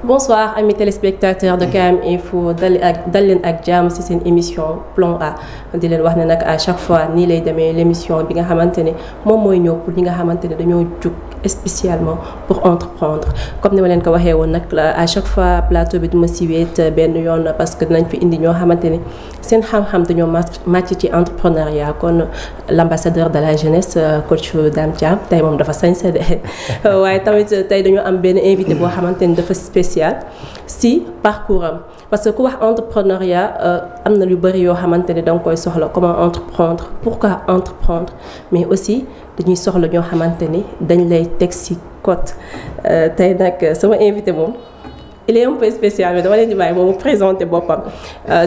Bonsoir amis téléspectateurs de KM Info dal leen ak jàmm ci seen émission Plan A di leen wax ne nag à chaque fois nii lay demee l'émission bi nga xamante ne moom mooy ñëw pour ñi nga xamante ne dañoo jug spécialement pour entreprendre comme ni ma leen ko waxee woon nag à chaque fois plateau bi duma si wéet benn yoon parce que dinañ fi indi ñoo xamante ne seen xam-xam dañoo màcc ci entrepreneuriat kon l'ambassadeur de la jeunesse coach Dame Thiam tey moom dafa sañse de waaye tamit tey dañoo am benn invité boo xamante ni dafa spécial si parcours am parce que ku wax entrepreneuriat am na lu bëri yoo xamante ne danga koy soxla comment entreprendre pourquoi entreprendre mais aussi dañuy soxla ñoo xamante ni dañ lay teg si code tey nag sama invité moom il est un peu spécial mais dama leen di bàyyi moom mu présenté boppam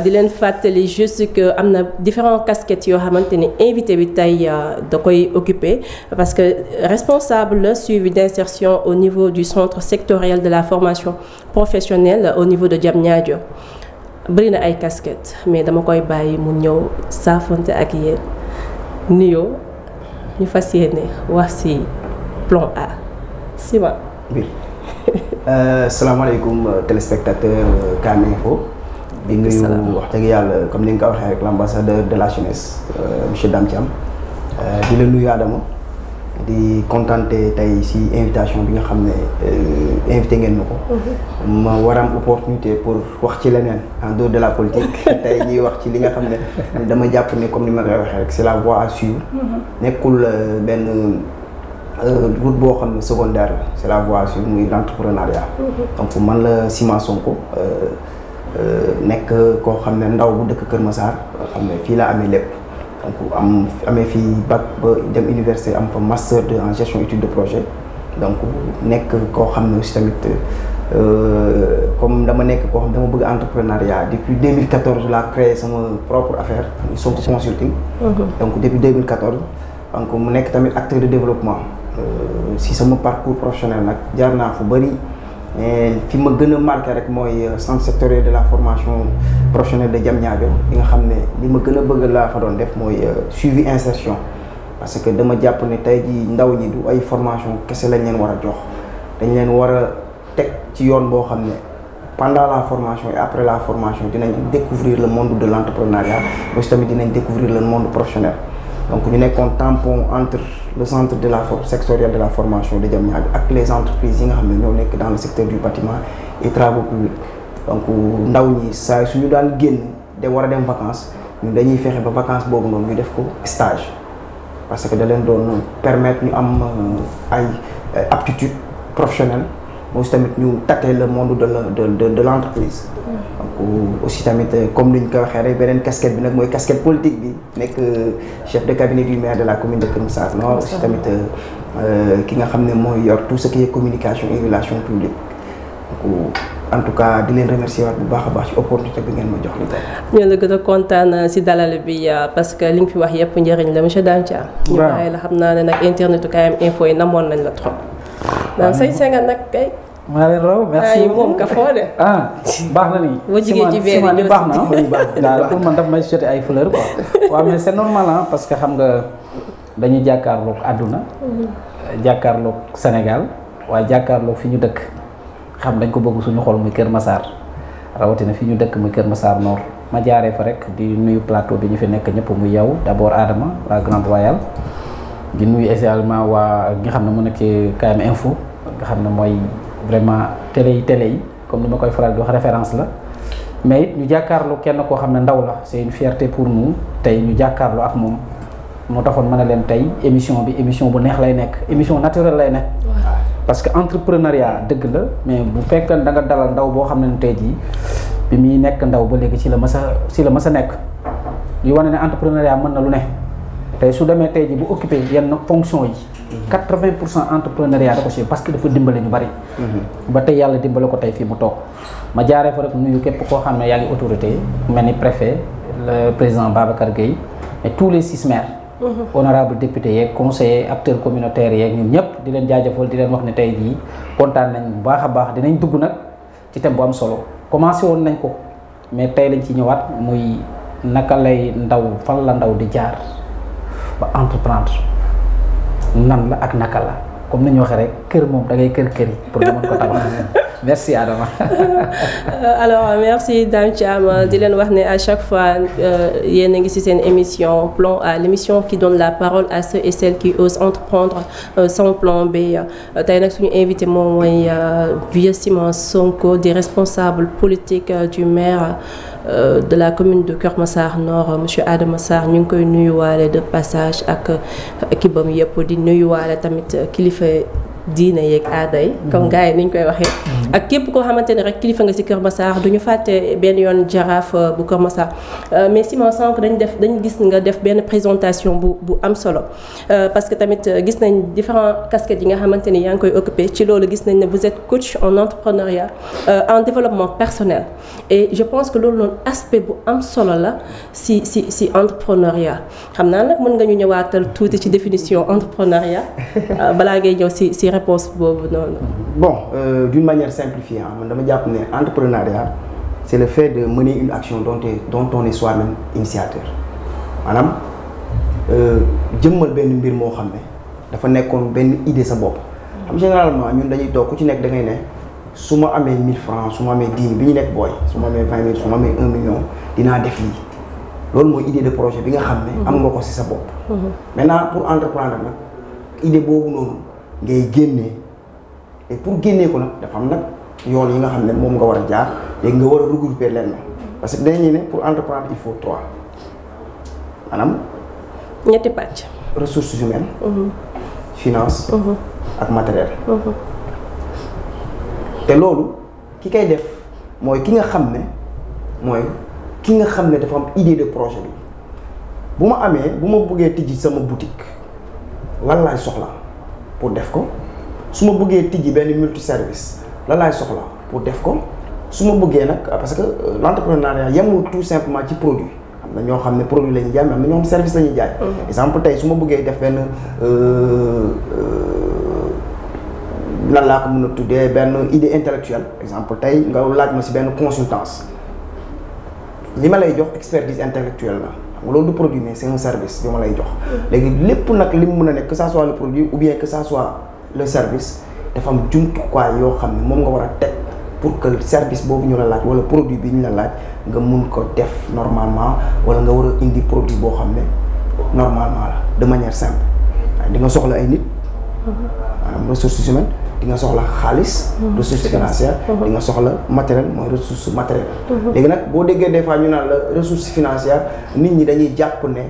di leen fàttali juste que am na différentes casquettes yoo xamante ni invité bi tey da koy occupé parce que responsable la suivi d'insertion au niveau du centre sectoriel de la formation professionnelle au niveau de Diamniadio bëri na ay casquettes mais dama koy bàyyi mu ñëw saafonte ak yéen nuyoo ñu fas yéene wax ci Plan A Sima. Oui. Salaamaaleykum téléspectateur KM Info. di nuyu wax dëgg yàlla comme ni nga ko waxee rek l'ambassadeur de la jeunesse monsieur Dame Thiam. di la nuyu Adama di contenté tey ci invitation bi nga xam ne invité ngeen ma ko. ma war am opportunité pour wax ci leneen en dehors de la politique tey ñuy wax ci li nga xam ne dama jàpp ne comme ni ma koy waxee rek c'est la voie à suivre. nekkul benn. route boo xam ne secondaire la c'est la voie sur muy l'entrepreneuriat. donc man la Sima Sonko nekk koo xam ne ndaw bu dëkk Kër Massar xam ne fii la amee lépp donc amee fii bac ba dem université am fa master en gestion étude de projet donc nekk koo xam ne aussi tamit comme dama nekk koo xam ne dama bëgg entrepreneuriat depuis 2014 laa créé sama propre affaire Sonko Consulting. donc depuis 2014 donc mu nekk tamit acteur de développement. si sama parcours professionnel nag jaar naa fu bëri mais fi ma gën a marqué rek mooy centre sectoriel de la formation professionnelle de Diamniadio li nga xam ne li ma gën a bëgg laa fa doon def mooy suivi insertion parce que dama jàpp ne tey jii ndaw ñi du ay formation kese lañ leen war a jox dañ leen war a teg ci yoon boo xam ne pendant la formation et après la formation dinañ découvrir le monde de l'entrepreneuriat mais tamit dinañ découvrir le monde professionnel. donc ñu nekkoon tampon entre le centre de la sectoriel de la formation de Diamniadio ak les entreprises yi nga xam ne ñoo nekk dans le secteur du bâtiment et travaux publics donc ndaw ñi saa suñu daan génn de war a dem vacances ñun dañuy fexe ba vacances boobu noonu ñu def ko stage parce que da leen doon permettre ñu am ay aptitude professionnelle mais aussi tamit ñu tâter le monde de l'entreprise. donc aussi tamit comme ni ñu ko waxee rek beneen casquette bi nag mooy casquette politique bi nekk chef de cabinet du maire de la commune de Kër Massar Nord aussi tamit ki nga xam ne mooy yor tout ce qui est communication et relations publiques donc en tout cas di leen remercier waat bu baax a baax ci opportunité bi ngeen ma jox li tey. ñoo la gën a kontaan ci dalal bi parce que li nga fi wax yëpp njëriñ la monsieur Dame Thiam. ñu bàyyi la xam naa ne nag internetu KM Info yi namoon nañ la trop. waaw sañ senga nag kay. maa leen raw merci ay moom ka foo de. baax na nii. boo jigee ci biir ni baax na pour man daf may jeter ay fleurs quoi. waaw mais c'est normal parce que xam nga dañuy jàkkaarloog àdduna. jàkkaarloog Sénégal waaye jàkkaarloog fi ñu dëkk xam dañ ko bëgg suñu xol muy Kër Massar rawatina fi ñu dëkk muy Kër Massar Nord ma jaaree fa rek di nuyu plateau bi ñu fi nekk ñëpp muy yow d'abord Adama waa Grande Royale di nuyu également waa nga xam ne mu nekk KM Info nga xam ne mooy. vraiment télé yi comme ni ma koy faral di wax référence la mais it ñu jàkkaarloo kenn koo xam ne ndaw la c'est une fierté pour nous tey ñu jàkkaarloo ak moom moo taxoon ma ne leen tey émission bi émission bu neex lay nekk émission naturelle lay nekk. parce que entrepreneuriat dëgg la mais bu fekkee da nga dalal ndaw boo xam ne tey jii bi muy nekk ndaw ba léegi ci la mës a nekk yu wane ne entrepreneuriat mën na lu ne tey su demee tey jii bu occupé yenn fonction yi. 80% entrepreneuriat da ko ci parce que dafa dimbale ñu bari. ba tey yàlla dimbale ko tey fii mu toog ma jaaree fa rek nuyu képp koo xam ne yaa ngi autorité mel ni préfet le président Babacar Gueye et tous les 6 maires. honorable député yeeg conseillers acteurs communautaires yeeg ñun ñëpp di leen jaajëfal di leen wax ne tey jii kontaan nañ bu baax a baax dinañ dugg nag ci thème bu am solo commencé woon nañ ko mais tey lañ ci ñëwaat muy naka lay ndaw fan la ndaw di jaar ba entreprendre. nan la ak naka la comme ni ñu waxee rek kër moom da ngay kër yi pour nga mën ko tabax merci Adama. Alors merci Dame Thiam di leen wax ne à chaque fois yéen a ngi ci seen émission Plan A, l'émission qui donne la parole à ceux et celles qui osent entreprendre sans plan B. tey nag suñu invité moom mooy Vieux Simon Sonko di responsable politique du maire de la commune de Keur Massar Nord monsieur Adama Sarr ñu ngi koy nuyuwaale de passage ak équipe bam yëpp di nuyuwaale tamit kilifa diine yeeg aada yi comme gars yi ni ñu koy waxee ak képp koo xamante ne rek kilifa nga ci Keur Massar duñu fàtte benn yoon jaraaf bu Keur Massar mais Simon sànq dañ gis nga def benn présentation bu am solo parce que tamit gis nañ différents casquettes yi nga xamante ni yaa ngi koy occupé ci loolu gis nañ ne vous êtes coach en entrepreneuriat en développement personnel et je pense que loolu noonu aspect bu am solo la si entrepreneuriat xam naa nag mën nga ñu ñëwaatal tuuti ci définition entrepreneuriat balaa ngay ñëw si réponse boobu noonu. Bon, d'une manière simplifiée, man dama jàpp ne entrepreneuriat c'est le fait de mener une action dont on est soi-même initiateur maanaam jëmmal benn mbir moo xam ne dafa nekkoon benn idée sa bopp. xam généralement ñun dañuy toog ku ci nekk da ngay ne su ma amee 1000 francs su ma amee 10 000 bi ñu nekk booy su ma amee 20 000 su ma amee 1 million dinaa def lii loolu mooy idée de projet bi nga xam ne. am nga ko ci sa bopp. Maintenant pour entreprendre nag idée boobu noonu. ngay génnee et pour génnee ko nag dafa am nag yoon yi nga xam ne moom nga war a jaar léegi nga war a regrouper leen parce que dañuy ne pour entreprendre il faut 3 maanaam. ñetti pàcc. ressources humaines. finance. ak matériel. te loolu ki koy def mooy ki nga xam ne dafa am idée de projet bi bu ma bëggee tijji sama boutique lan laay soxla. pour def ko su ma bëggee tijji benn multiservice la laay soxla pour def ko su ma bëggee nag parce que l'entrepreneuriat yemul tout simplement ci produit am na ñoo xam ne produit la ñuy jaay mais am na ñoo xam service la ñuy jaay. exemple tey su ma bëggee def benn lan laa ko mën a tuddee benn idée intellectuelle exemple tey nga laaj ma si benn consultance li ma lay jox expertise intellectuelle la. loolu du produit mais c'est un service bi ma lay jox léegi lépp nag li mu mën a nekk que ça soit le produit ou bien que ça soit le service dafa am jumtukaay yoo xam ne moom nga war a teg pour que service boobu ñu la laaj wala produit bi ñu la laaj nga mun ko def normalement wala nga war a indi produit boo xam ne normalement la de manière simple di nga soxla ay nit maanaam ressources humaines di nga soxla xaalis ressources financières di nga soxla matériel mooy ressource matérielle léegi nag boo déggee des fois ñu naan la ressource financière nit ñi dañuy jàpp ne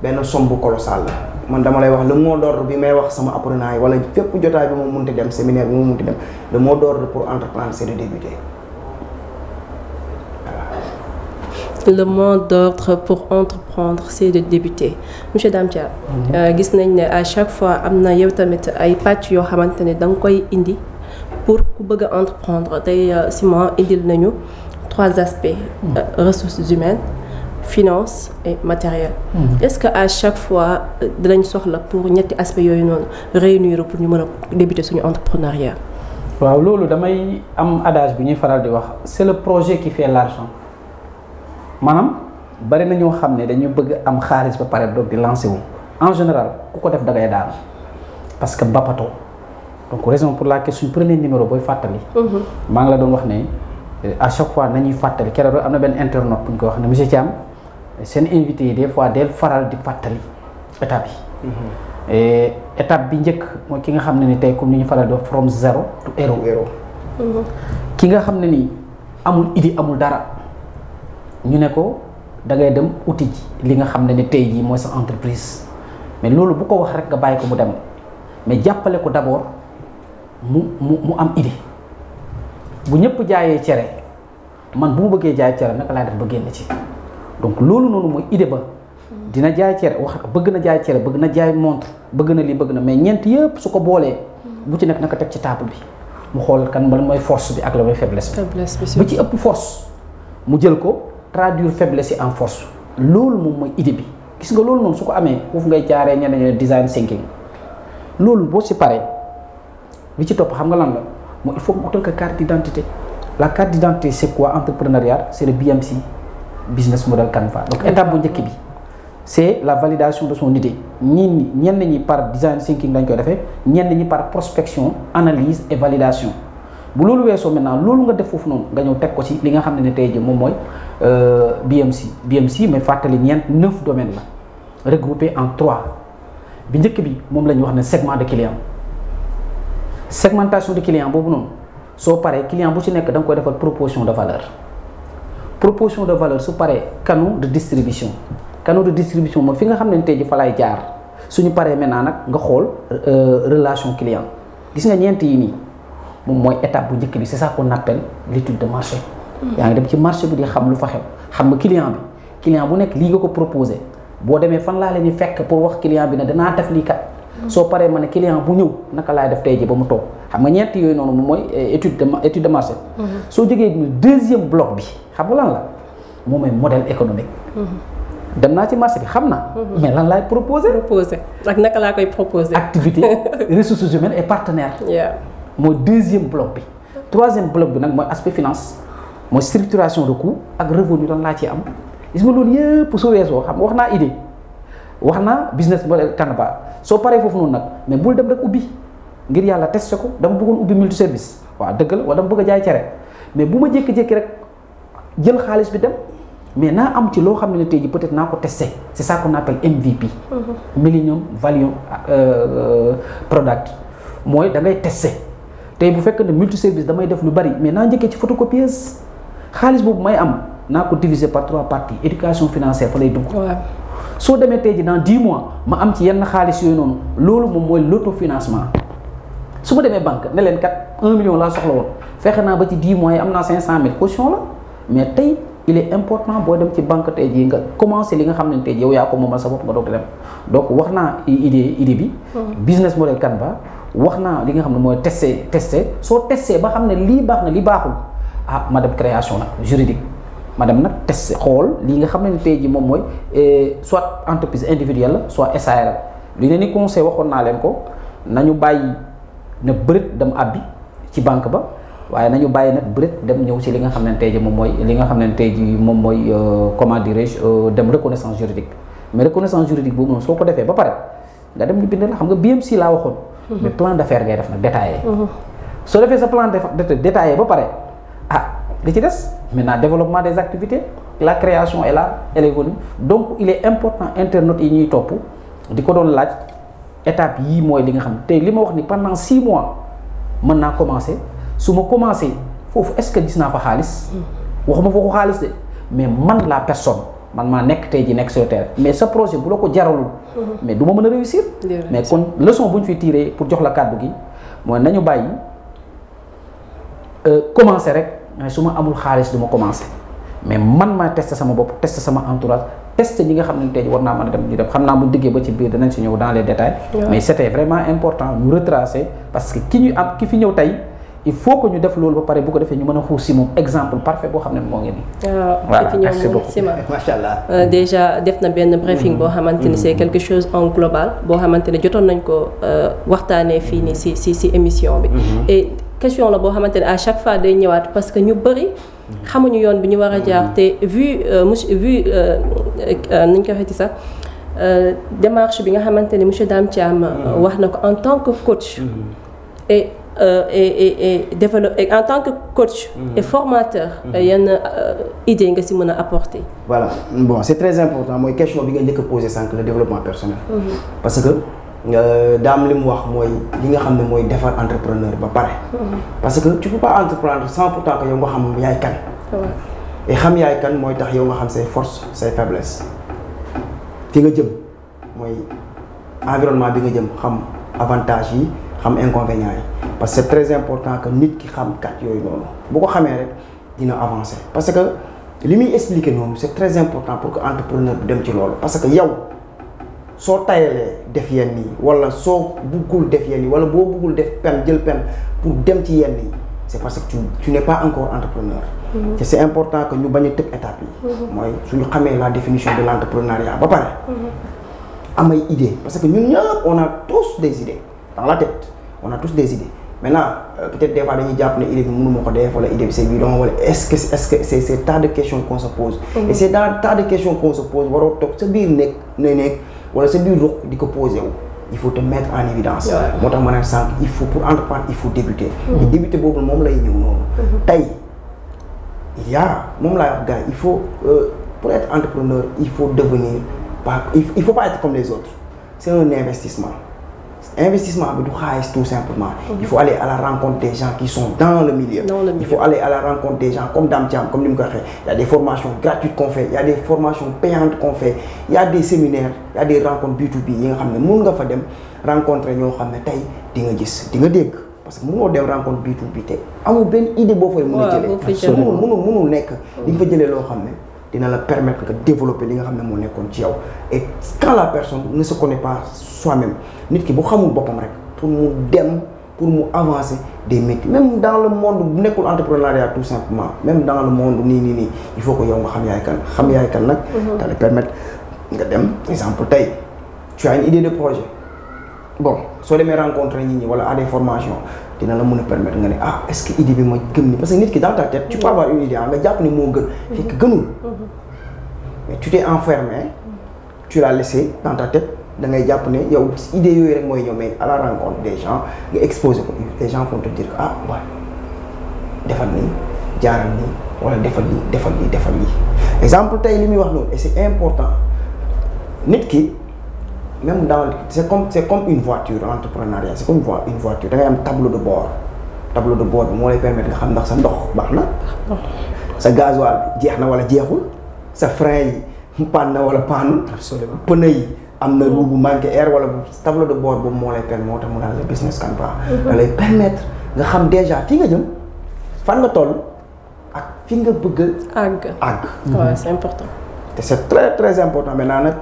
benn somme bu colossale la man dama lay wax le mot d'ordre bi may wax sama apprenant yi wala fépp jotaay bi mu munti dem séminaire bi mu munti dem le mot d'ordre pour entreprendre c'est de débuter. Le mot d'ordre pour entreprendre c'est de débuter monsieur Dame Thiam gis nañ ne à chaque fois am na yow tamit ay pàcc yoo xamante ne da nga koy indi pour ku bëgg a entreprendre tey Simon indil nañu 3 aspects ressources humaines finance et matériel est-ce que à chaque fois dinañ soxla pour ñetti aspects yooyu noonu réunir pour ñu mën a débuter suñu entrepreneuriat. waaw loolu damay am adage bi ñuy faral di wax c'est le projet qui fait l'argent maanaam bari na ñoo xam ne dañu bëgg am xaalis ba pare doog di lancer wu en général ku ko def da ngay daal parce que bapato donc raison pour laquelle suñ premier numéro booy fàttali. maa ngi la doon wax ne à chaque fois nañuy fàttali keroog am na benn internaute bu ñu ko wax ne monsieur Thiam seen invité yi des fois del faral di fàttali étape yi. et étape bi njëkk mooy ki nga xam ne ni tey comme ni ñu faral di wax from zero to hero. ki nga xam ne ni amul idée amul dara. ñu ne ko da ngay dem uti ji li nga xam ne ni tey jii mooy sa entreprise mais loolu bu ko wax rek nga bàyyi ko mu dem mais jàppale ko d'abord mu am idée bu ñëpp jaayee cere man bu mu bëggee jaay cere naka laay def ba génn ci donc loolu noonu mooy idée ba dina jaay cere wax bëgg na jaay cere bëgg na jaay montre bëgg na lii bëgg na mais ñeent yëpp su ko boolee bu ci nekk naka teg ci table bi mu xool kan lan mooy force bi ak la mooy faiblesse bi bu ci ëpp force mu jël ko traduire faiblesse yi en force loolu moom mooy idée bi gis nga loolu noonu su ko amee foofu ngay jaaree ñeneen design thinking loolu boo si paree li ci topp xam nga lan la mooy il faut mu utal ko carte d'identité la carte d'identité c'est quoi entrepreneuriat c'est le BMC business model canvas donc étape bu njëkk bi c'est la validation de son idée ñenn ñi par design thinking lañ koy defee ñenn ñi par prospection analyse et validation bu loolu weesoo maintenant loolu nga def foofu noonu nga ñëw teg ko ci li nga xam ne tey jii moom mooy BMC mais fàttali 9 domaines la regroupé en 3 bi njëkk bi moom la ñuy wax ne segment de client segmentation de client boobu noonu soo paree client bu ci nekk da nga koy defal proposition de valeur su paree canaux de distribution mooy fi nga xam ne tey jii fa lay jaar suñu paree maintenant nag nga xool relation client gis nga ñeent yi nii moom mooy étape bu njëkk bi c'est ça qu'on appelle l'étude de marché. yaa ngi dem ci marché bi di xam lu fa xew xam nga client bu nekk lii nga ko proposé boo demee fan laa leen di fekk pour wax client bi ne danaa def lii kat. soo paree ma ne client bu ñëw naka laay def tey ji ba mu toog xam nga ñeent yooyu noonu moom mooy étude de marché. soo jógee deuxième bloc bi xam nga lan la moom mooy modèle économique. dem naa ci marché bi xam naa. mais lan laay proposé. ak naka laa koy proposé. activité ressources humaines et partenaires. mooy deuxième bloc bi. troisième bloc bi nag mooy aspect finance mooy structuration de coût ak revenu lan laa ci am gis nga loolu yëpp su weesoo xam wax naa idée wax naa business model Canva soo paree foofu noonu nag mais bul dem rek ubbi ngir yàlla testé ko dama bëggoon ubbi multi service waaw dëgg la wala dama bëgg a jaay cere mais bu ma jékki-jékki rek jël xaalis bi dem mais naa am ci loo xam ne tey jii peut-être naa ko testé c'est ça qu'on appelle MVP. Millennium Value Product mooy da ngay testé. tey bu fekkee ne multi service damay def lu bari mais naa njëkkee ci photocopieuse xaalis boobu may am naa ko diviser par 3 parties éducation financière fa lay dugg. soo demee tey ji dans 10 mois ma am ci yenn xaalis yooyu noonu loolu moom mooy l'autofinancement su ma demee banque ne leen kat 1 million laa soxla woon fexe naa ba ci 10 mois yi am naa 500 000 caution la mais tey il est important boo dem ci banque tey jii nga commencer li nga xam ne tey jii yow yaa ko moomal sa bopp nga doog di dem donc wax naa idée bi. business model Canva. wax naa li nga xam ne mooy testé soo testé ba xam ne lii baax na li baaxul ma dem création nag juridique ma dem nag testé xool lii nga xam ne tey jii moom mooy soit entreprise individuelle la soit SARL li ne ni conseil waxoon naa leen ko nañu bàyyi na bërit dem abbi ci banque ba waaye nañu bàyyi nag bërit dem ñëw ci li nga xam ne tey jii moom mooy li nga xam ne tey jii moom mooy comment dirais-je dem reconnaissance juridique mais reconnaissance juridique boobu noonu soo ko defee ba pare nga dem ñu bind la xam nga BMC laa waxoon. mais plan d'affaires ngay def nag détaillé. soo defee sa plan détaillé ba pare li ci des maintenant développement des activités la création est là elle est venue donc il est important internautes yi ñuy topp di ko doon laaj étape yii mooy li nga xam tey li ma wax ni pendant 6 mois mën naa commencer su ma commencer foofu est-ce que gis naa fa xaalis. waxuma foofu xaalis de mais man la personne. man maa nekk tey ji nekk sur terre mais sa projet bu la ko jaralul. mais du ma mën a réussir. mais kon leçon bu ñu fi tiré pour jox la kàddu gi mooy nañu bàyyi commencer rek mais su ma amul xaalis du ma commencer mais man maa tester sama bopp tester sama entourage tester ñi nga xam ne tey ji war naa mën a dem ñu dem xam naa bu diggee ba ci biir danañ si ñëw dans les détails. mais c'était vraiment important ñu retracer parce que ki fi ñëw tey. il faut que ñu def loolu ba pare bu ko defee ñu mën a xuus si moom exemple parfait boo xam ne moo ngi nii. voilà merci beaucoup macha allah. déjà def na benn briefing boo xamante ni c'est quelque chose en global boo xamante ne jotoon nañ ko waxtaanee fii nii si émission bi. et question la boo xamante ne à chaque fois day ñëwaat parce que ñu bëri xamuñu yoon bi ñu war a jaar te vu nuñ ko waxeeti sax démarche bi nga xamante ne monsieur Dame Thiam wax na ko en tant que coach. et en tant que coach et formateur yenn idée nga si mën a apporter. voilà bon c'est très important mooy question bi nga njëkk a posé sànq le développement personnel. parce que daam li mu wax mooy li nga xam ne mooy defar entrepreneur ba pare. parce que tu peux pas entreprendre sans pourtant que yow nga xam yaay kan. et xam yaay kan mooy tax yow nga xam say force say faiblesse fi nga jëm mooy environnement bi nga jëm xam avantage yi xam inconvénients yi. parce que c'est très important que nit ki xam kat yooyu noonu bu ko xamee rek dina avancer parce que li muy expliquer noonu c'est très important pour que entrepreneur bi dem ci loolu parce que yow soo tayalee def yenn yi wala soo buggul def yenn yi wala boo buggul def jël pen pour dem ci yenn yi c'est parce que tu n'es pas encore entrepreneur. te c'est important que ñu bañ a tëb étape yi. mooy suñu xamee la définition de l'entrepreneuriat ba pare. am ay idées parce que ñun ñëpp on a tous des idées dans la tête on a tous des idées. maintenant peut-être des fois dañuy jàpp ne idée bi mënuma ko def wala idée bi c'est bidon wala est-ce que c'est tas de questions qu'on se pose. et c'est dans tas de questions qu'on se pose waroo toog sa biir nekk wala sa biir ruq di ko posé wu il faut te mettre en évidence. moo tax ma ne sànq il faut pour entreprendre il faut débuter. te débuter boobu moom lay ñëw noonu. tey moom laay wax gars il faut pour être entrepreneur il faut devenir il faut pas être comme les autres c'est un investissement. Investissement bi du xaalis tout simplement. Il faut aller à la rencontre des gens qui sont dans le milieu. Il faut aller à la rencontre des gens comme Dame Thiam comme ni mu ko waxee. Il y a des formations gratuites qu'on fait, il y a des formations payantes qu'on fait, il y a des séminaires, il y a des rencontres B2B yi nga xam ne mun nga fa dem rencontrer ñoo xam ne tey di nga gis di nga dégg parce que mënoo dem rencontre B2B te amul benn idée boo fay mën a jëlee. mënul nekk di nga fa jëlee loo xam ne dina la permettre nga développer li nga xam ne moo nekkoon ci yow et quand la personne ne se connaît pas soi-même nit ki bu xamul boppam rek pour mu dem pour mu avancer des métiers même dans le monde bu nekkul entrepreneuriat tout simplement même dans le monde nii il faut que yow nga xam yaay kan nag da lay permettre nga dem exemple tey tu as une idée de projet bon soo demee rencontrer nit ñi wala à des formations dina la mën a permettre nga ne est-ce que idée bi ma gëm ni parce que nit ki dans ta tête tu peux avoir une idée nga jàpp ni moo gën fekk gënul mais tu t'es enfermé tu l'as laissé dans ta tête da ngay jàpp ne yow idée yooyu rek mooy ñëw mais à la rencontre des gens nga exposé ko les gens vont te dire que waaw defal nii jaaral nii wala defal lii exemple tey li muy wax noonu et c'est important nit ki même dans c'est comme une voiture entrepreneuriat c'est comme une voiture da ngay am tableau de bord bi moo lay permettre nga xam ndax sa ndox baax na sa gasoil bi jeex na wala jeexul sa frein yi panne na wala panne absolument pneu yi am na roue bu manqué air wala tableau de bord boobu moo lay permettre moo tax mu naan la business Canva da lay permettre nga xam déjà fi nga jëm fan nga toll ak fi nga bëgg àgg waaw c'est important te c'est très très important maintenant nag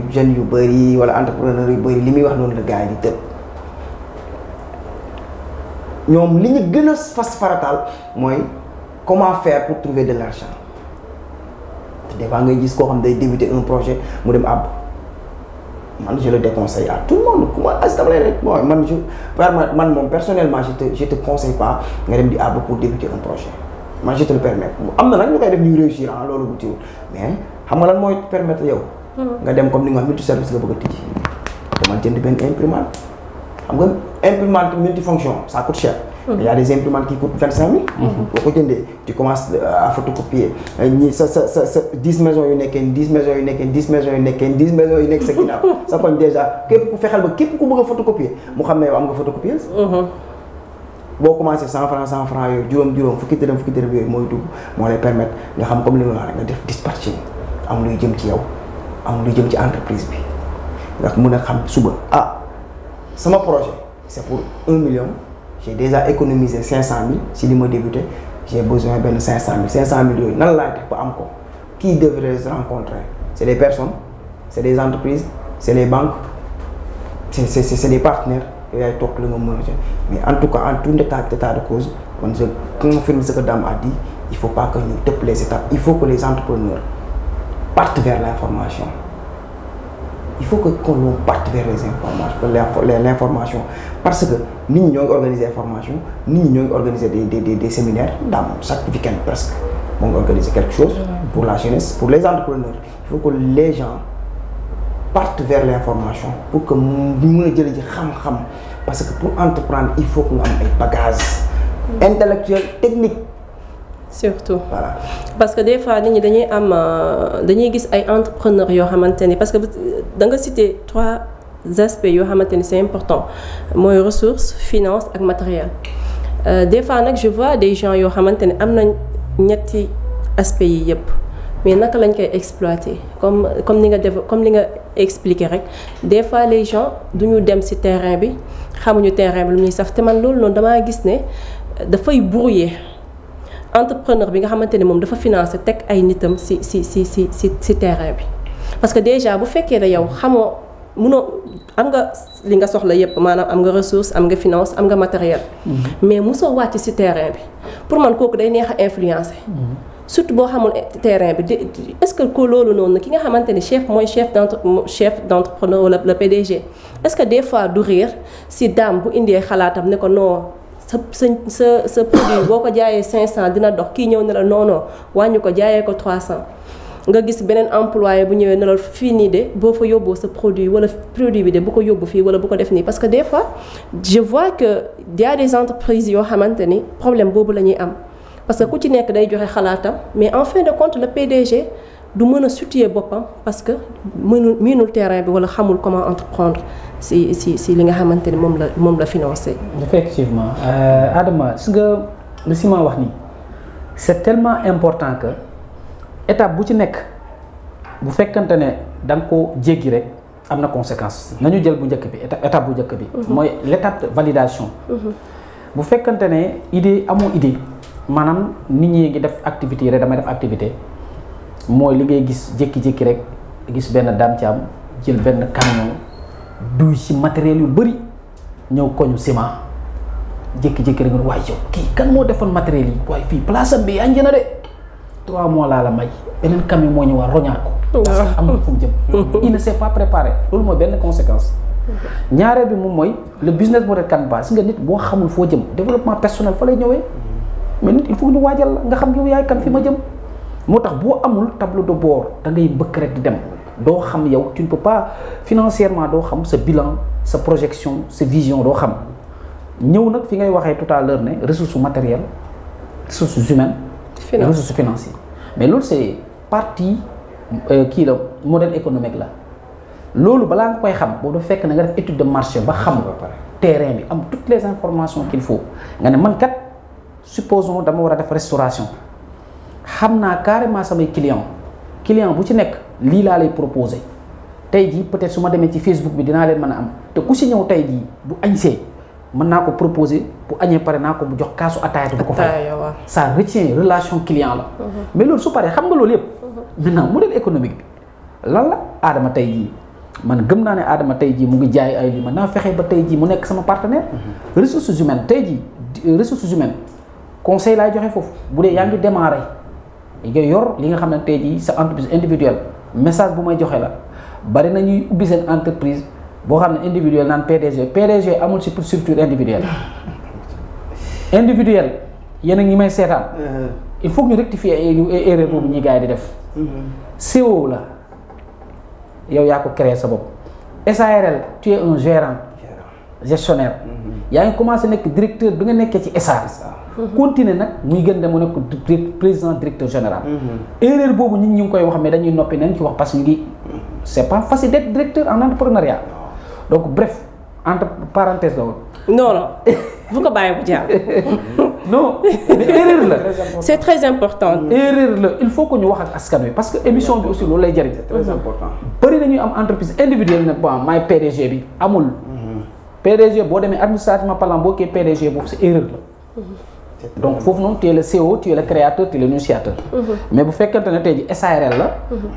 jeunes yu bëri wala entrepreneurs yu bëri li muy wax noonu la gars yi di tëb ñoom li ñu gën a fas farataal mooy comment faire pour trouver de l'argent te des fois ngay gis koo xam day débuter un projet mu dem àbb man je le déconseille à tout le monde ku ma dama lay rek bon man moom personnellement je te conseille pas nga dem di àbb pour débuter un projet man je te le permets am na nag ñu koy def ñuy réussir loolu bu tiwul mais xam nga lan mooy permettre yow nga dem comme ni nga wax multi service nga bëgg a tijji dama jënd benn imprimante xam nga imprimante multifonction ça coûte cher il y a des imprimantes qui coûtent 25 000 boo ko jëndee tu commences à photocopier ñi sa 10 maisons yu nekkee 10 maisons yu nekkee 10 maisons yu nekkee 10 maisons yu nekk sa ginnaaw sa koñ déjà képp ku fexeel ba képp ku bëgg a photocopier mu xam ne yow am nga photocopieuse boo commencé 100 francs yooyu juróom fukki dërëm yooyu mooy dugg moo lay permettre nga xam comme li ma wax rek nga def dispatching am luy jëm ci yow am luy jëm ci entreprise bi nga mën a xam suba sama projet c'est pour 1 million j'ai déjà économisé 500 000 si li ma débuté j'ai besoin benn 500 000 yooyu nan laay def ba am ko qui devrait se rencontrer c'est des personnes c'est des entreprises c'est les banques c'est des partenaires yooyu yaay toog la nga mën a mais en tout cas en tout état de cause man je confirme ce que Dame a dit il faut pas que ñu tëpp les étapes il faut que les entrepreneurs partent vers l'information il faut que qu'on parte vers l'information parce que nit ñi ñoo ngi organiser formation nit ñi ñoo ngi organiser des séminaires Dame chaque week-end presque moo ngi organiser quelque chose pour la jeunesse pour les entrepreneurs il faut que les gens partent vers l'information pour que ñu mën a jëlee ji xam-xam parce que pour entreprendre il faut que nga am ay bagages intellectuels techniques surtout voilà parce que des fois nit ñi dañuy gis ay entrepreneurs yoo xamante ni parce que da nga citer 3 aspects yoo xamante ni c'est important mooy ressources finances ak matériel des fois nag je vois des gens yoo xamante ni am nañ ñetti aspects yi yëpp mais naka lañ koy exploiter comme ni nga expliquer rek des fois les gens duñu dem ci terrain bi xamuñu terrain bi lu ñuy saf te man loolu noonu damaa gis ne dafay brouiller entrepreneur bi nga xamante ne moom dafa financer teg ay nitam ci terrain bi parce que déjà bu fekkee ne yow xamoo munoo am nga li nga soxla yépp maanaam am nga ressource am nga finance am nga matériel mais mosoo wàcc ci terrain bi pour man kooku day neex a influencer surtout boo xamul terrain bi est-ce que ko loolu noonu ki nga xamante ni chef d'entrepreneur wala le PDG est-ce que des fois du réer ci Dame bu indee xalaatam ne ko non sa produit boo ko jaayee 500 dina dox kii ñëw ne la non wàññi ko jaayee ko 300 nga gis beneen employé bu ñëwee ne la fii nii de boo fa yóbboo sa produit wala produit bi de bu ko yóbbu fii wala bu ko def nii parce que des fois je vois que y a des entreprises yoo xamante ni problème boobu la ñuy am parce que ku ci nekk day joxe xalaatam mais en fin de compte le PDG du mën a situer boppam parce que miinul terrain bi wala xamul comment entreprendre si li nga xamante ni moom la financé. effectivement Adama si nga lu si ma wax nii c'est tellement important que étape bu ci nekk bu fekkante ne da nga ko jéggi rek am na conséquence nañu jël bu njëkk bi étape bu njëkk bi. mooy l'étape de validation. bu fekkante ne idée amoo idée maanaam nit ñi ngi def activité yi rek damay def activité. mooy li ngay gis jékki-jékki rek gis benn daam ci am jël benn camion duy ci matériel yu bëri ñëw koñu ciment jékki-jékki rek nga waaye yow kii kan moo defoon matériel yi waaye fii place am bi yaa ngi na de 3 mois laa la may beneen camion moo ñëwaat roñaat ko. parce que amul fu mu jëm. il ne s'est pas préparé loolu mooy benn conséquence. ñaareel bi moom mooy le business model canvas si nga nit boo xamul foo jëm développement personnel fa lay ñëwee mais nit il faut ñu waajal la nga xam yow yaay kan fi ma jëm. moo tax boo amul tableau de bord da ngay bëgg rek di dem doo xam yow tu ne peux pas financièrement doo xam sa bilan sa projection sa vision doo xam ñëw nag fi ngay waxee tout à l'heure ne ressources matérielles ressources humaines ressources financières mais loolu c'est partie kii la modèle économique la loolu balaa nga koy xam boobu dafa fekk na nga def étude de marché ba xam terrain bi am toutes les informations qu'il faut nga ne man kat supposons dama war a def restauration xam naa carrément samay client bu ci nekk lii laa lay proposer tey jii peut-être su ma demee ci Facebook bi dinaa leen mën a am te ku si ñëw tey jii bu añsee mën naa ko proposer bu añee pare naa ko bu jox kaasu ataaya du ko fay ça retient relation client la mais loolu su paree xam nga loolu yëpp maintenant modèle économique bi lan la Adama tey jii man gëm naa ne Adama tey jii mu ngi jaay ay li mën naa fexe ba tey jii mu nekk sama partenaire ressources humaines tey jii ressources humaines conseil laay joxe foofu bu dee yaa ngi démarrer nga yor li nga xam ne tey jii sa entreprise individuelle message bu may joxe la bari na ñuy ubbi seen entreprise boo xam ne individuel naan PDG amul ci structure individuelle yéen a ngi may seetaan il faut que ñu rectifier erreur boobu ñuy gars yi di def CO la yow yaa ko créer sa bopp SARL tu es un gérant gestionnaire yaa ngi commencé nekk directeur bi nga nekkee ci SA continuer nag muy gën de mu nekk président directeur général erreur boobu ñi ngi koy wax mais dañuy noppi nañ ci wax parce que ñu ngi c'est pas facile d'être directeur en entrepreneuriat donc bref entre parenthèse la woon non bu ko bàyyi bu jaar non mais erreur la c'est très important erreur la il faut que ñu wax ak askan wi parce que émission bi aussi loolu lay jëriñ c'est très important bëri nañuy am entreprise individuelle ne bon maay PDG bi amul PDG boo demee administrativement parlant boo kee PDG boobu c'est erreur la donc foofu noonu tu es le CEO tu es le créateur tu es l'initiateur mais bu fekkente ne tey ji SARL la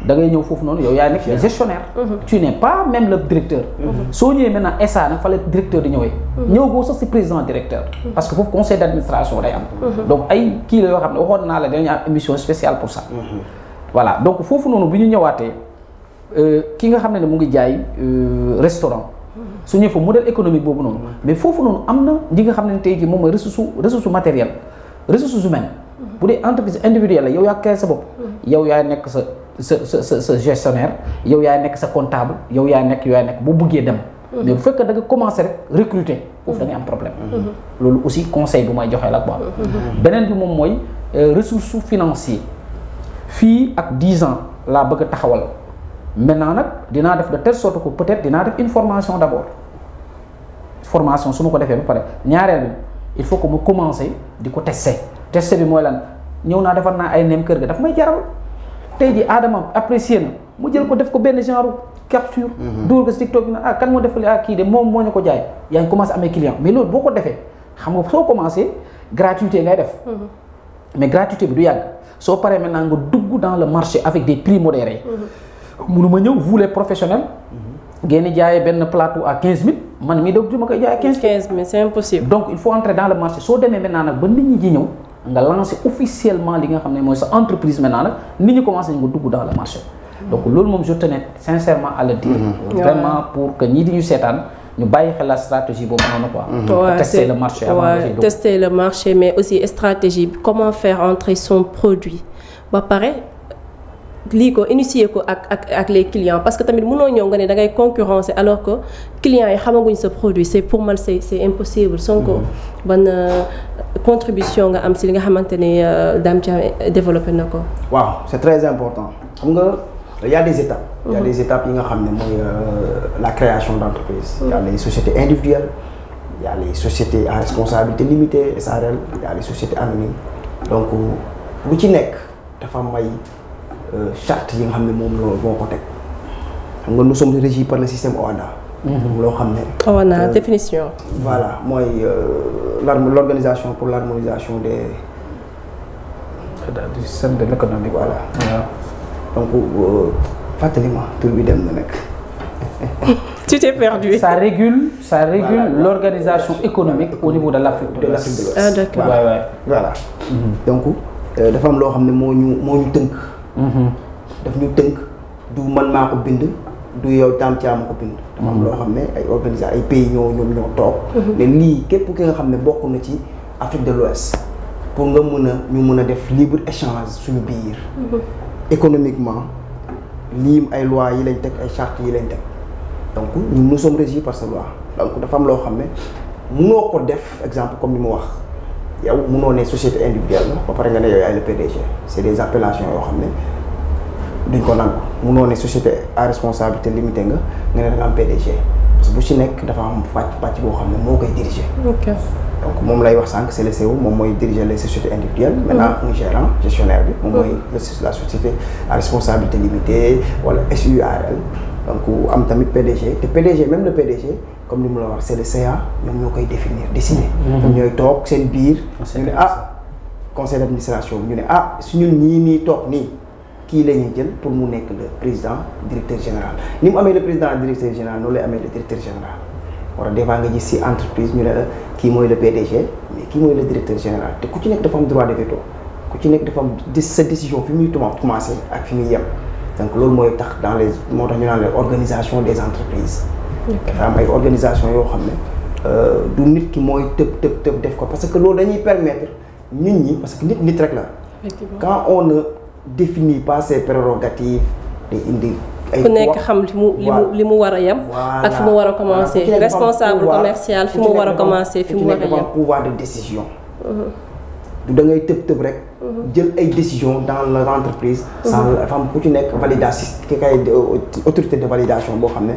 da ngay ñëw foofu noonu yow yaa nekk le gestionnaire tu n'es pas même le directeur soo ñëwee maintenant SA nag fa la directeur di ñëwee ñëw boo sax si président directeur parce que foofu conseil d'administration day am donc ay kii la yoo xam ne waxoon naa la dañu am émission spéciale pour ça voilà donc foofu noonu bi ñu ñëwaatee ki nga xam ne mu ngi jaay restaurant su ñëwee fa modèle économique boobu noonu mais foofu noonu am na ñi nga xam ne tey jii moom mooy ressource matérielle ressources humaines bu dee entreprise individuelle la yow yaa créé sa bopp yow yaa nekk sa gestionnaire yow yaa nekk sa comptable yow yaa nekk boo bëggee dem mais bu fekkee da nga commencer rek recruter foofu da ngay am problème loolu aussi conseil bu may joxee la quoi beneen bi moom mooy ressources financières fii ak 10 ans laa bëgg a taxawal maintenant nag dinaa def de telle sorte que peut-être dinaa def une formation d'abord formation su ma ko defee ba pare ñaareel bi il faut que mu commencer di ko tester bi mooy lan ñëw naa defar naa ay nem kër ga daf may jaral tey ji Adama apprécier na mu jël ko def ko benn genre capture dugal ko si TikTok bi na kan moo defal kii de moom moo ñu ko jaay yaa ngi commencé amee client mais loolu boo ko defee xam nga soo commencé gratuité ngay def mais gratuité bi du yàgg soo paree maintenant nga dugg dans le marché avec des prix modérés mënuma ñëw vous les professionnels ngeen jaayee benn plateau à 15 000 man mii dog ma koy jaayee 15 000 c'est impossible donc il faut entrer dans le marché soo demee maintenant nag ba nit ñi ji ñëw nga lancer officiellement li nga xam ne mooy sa entreprise maintenant nag nit ñi commencé nga dugg dans le marché donc loolu moom je tenais sincèrement à le dire vraiment pour que ñii di ñu seetaan ñu bàyyi xel la stratégie boobu noonu quoi tester le marché avant tester le marché mais aussi stratégie comment faire entrer son produit ba pare lii ko initier ko ak les clients parce que tamit mënoo ñëw nga ne da ngay concurrencer alors que clients yi xamaguñ sa produit c'est pour man c'est impossible. Sonko ban contribution nga am si li nga xamante ne Dame Thiam développé na ko. waaw c'est très important xam nga il y a des étapes. Il y a des étapes yi nga xam ne mooy la création d'entreprise. Il y a les sociétés individuelles. Il y a les sociétés à responsabilité limitée SARL. Il y a les sociétés anonymes. Donc lu ci nekk dafa am ay charte yi nga xam ne moom moo ko teg xam nga nous sommes régis par le système OHADA. loo xam ne. OHADA définition. voilà mooy l'organisation pour l'harmonisation des. du système de l'économie. voilà donc fàttali ma tur bi dem na nekk. Tu t'es perdu. Ça régule l'organisation économique au niveau de l'Afrique de l'Ouest. Ah d'accord. Voilà. Donc dafa am loo xam ne moo ñu tënk. daf ñu tënk du man maa ko bind du yow Dame Thiam ko bind. dafa am loo xam ne ay organisation ay pays ñoo toog. ne lii képp ki nga xam ne bokk na ci Afrique de l'Ouest pour nga ñu mën a def libre échange suñu biir. économiquement lii ay lois yi lañ teg ay chartes yi lañ teg. donc ñun nous sommes régis par cette loi donc dafa am loo xam ne mënoo ko def exemple comme ni mu wax yow mënoo ne société individuelle la ba pare nga ne yow yaay le PDG c'est des appellations yoo xam ne duñ ko nangu mënoo ne société à responsabilité limitée nga ne da nga am PDG parce que bu ci nekk dafa am pàcc boo xam ne moo koy diriger. ok donc moom lay wax sànq c'est le CEO moom mooy diriger les sociétés individuelles. maintenant un gérant gestionnaire bi. moom mooy la société à responsabilité limitée wala SUARL. donc am tamit PDG te PDG même le PDG comme ni mu la wax c'est le CA ñoom ñoo koy définir décider. ñoom ñooy toog seen biir. ñu ne conseil d'administration ñu ne suñu ñii toog nii kii la ñuy jël pour mu nekk le président directeur général ni mu amee le président directeur général noonu lay amee le directeur général. wala des fois nga gis ci entreprise ñu ne la kii mooy le PDG mais kii mooy le directeur général te ku ci nekk dafa am droit de veto ku ci nekk dafa am sa décision fi muy commencer ak fi muy yem. donc loolu mooy tax moo tax ñu naan les organisations des entreprises. dafa am ay organisations yoo xam ne du nit ki mooy tëb def ko parce que loolu dañuy permettre nit ñi parce que nit rek la. quand on ne définit pas ses prérogatives day indi. ku nekk xam li mu war a yem. ak fi mu war a commencer responsable commercial fi mu war a commencer fi mu war a yem. pouvoir de décision. du da ngay tëb rek. jël ay décisions dans l'entreprise. sans dafa am ku ci nekk validation ki kay autorité de validation boo xam ne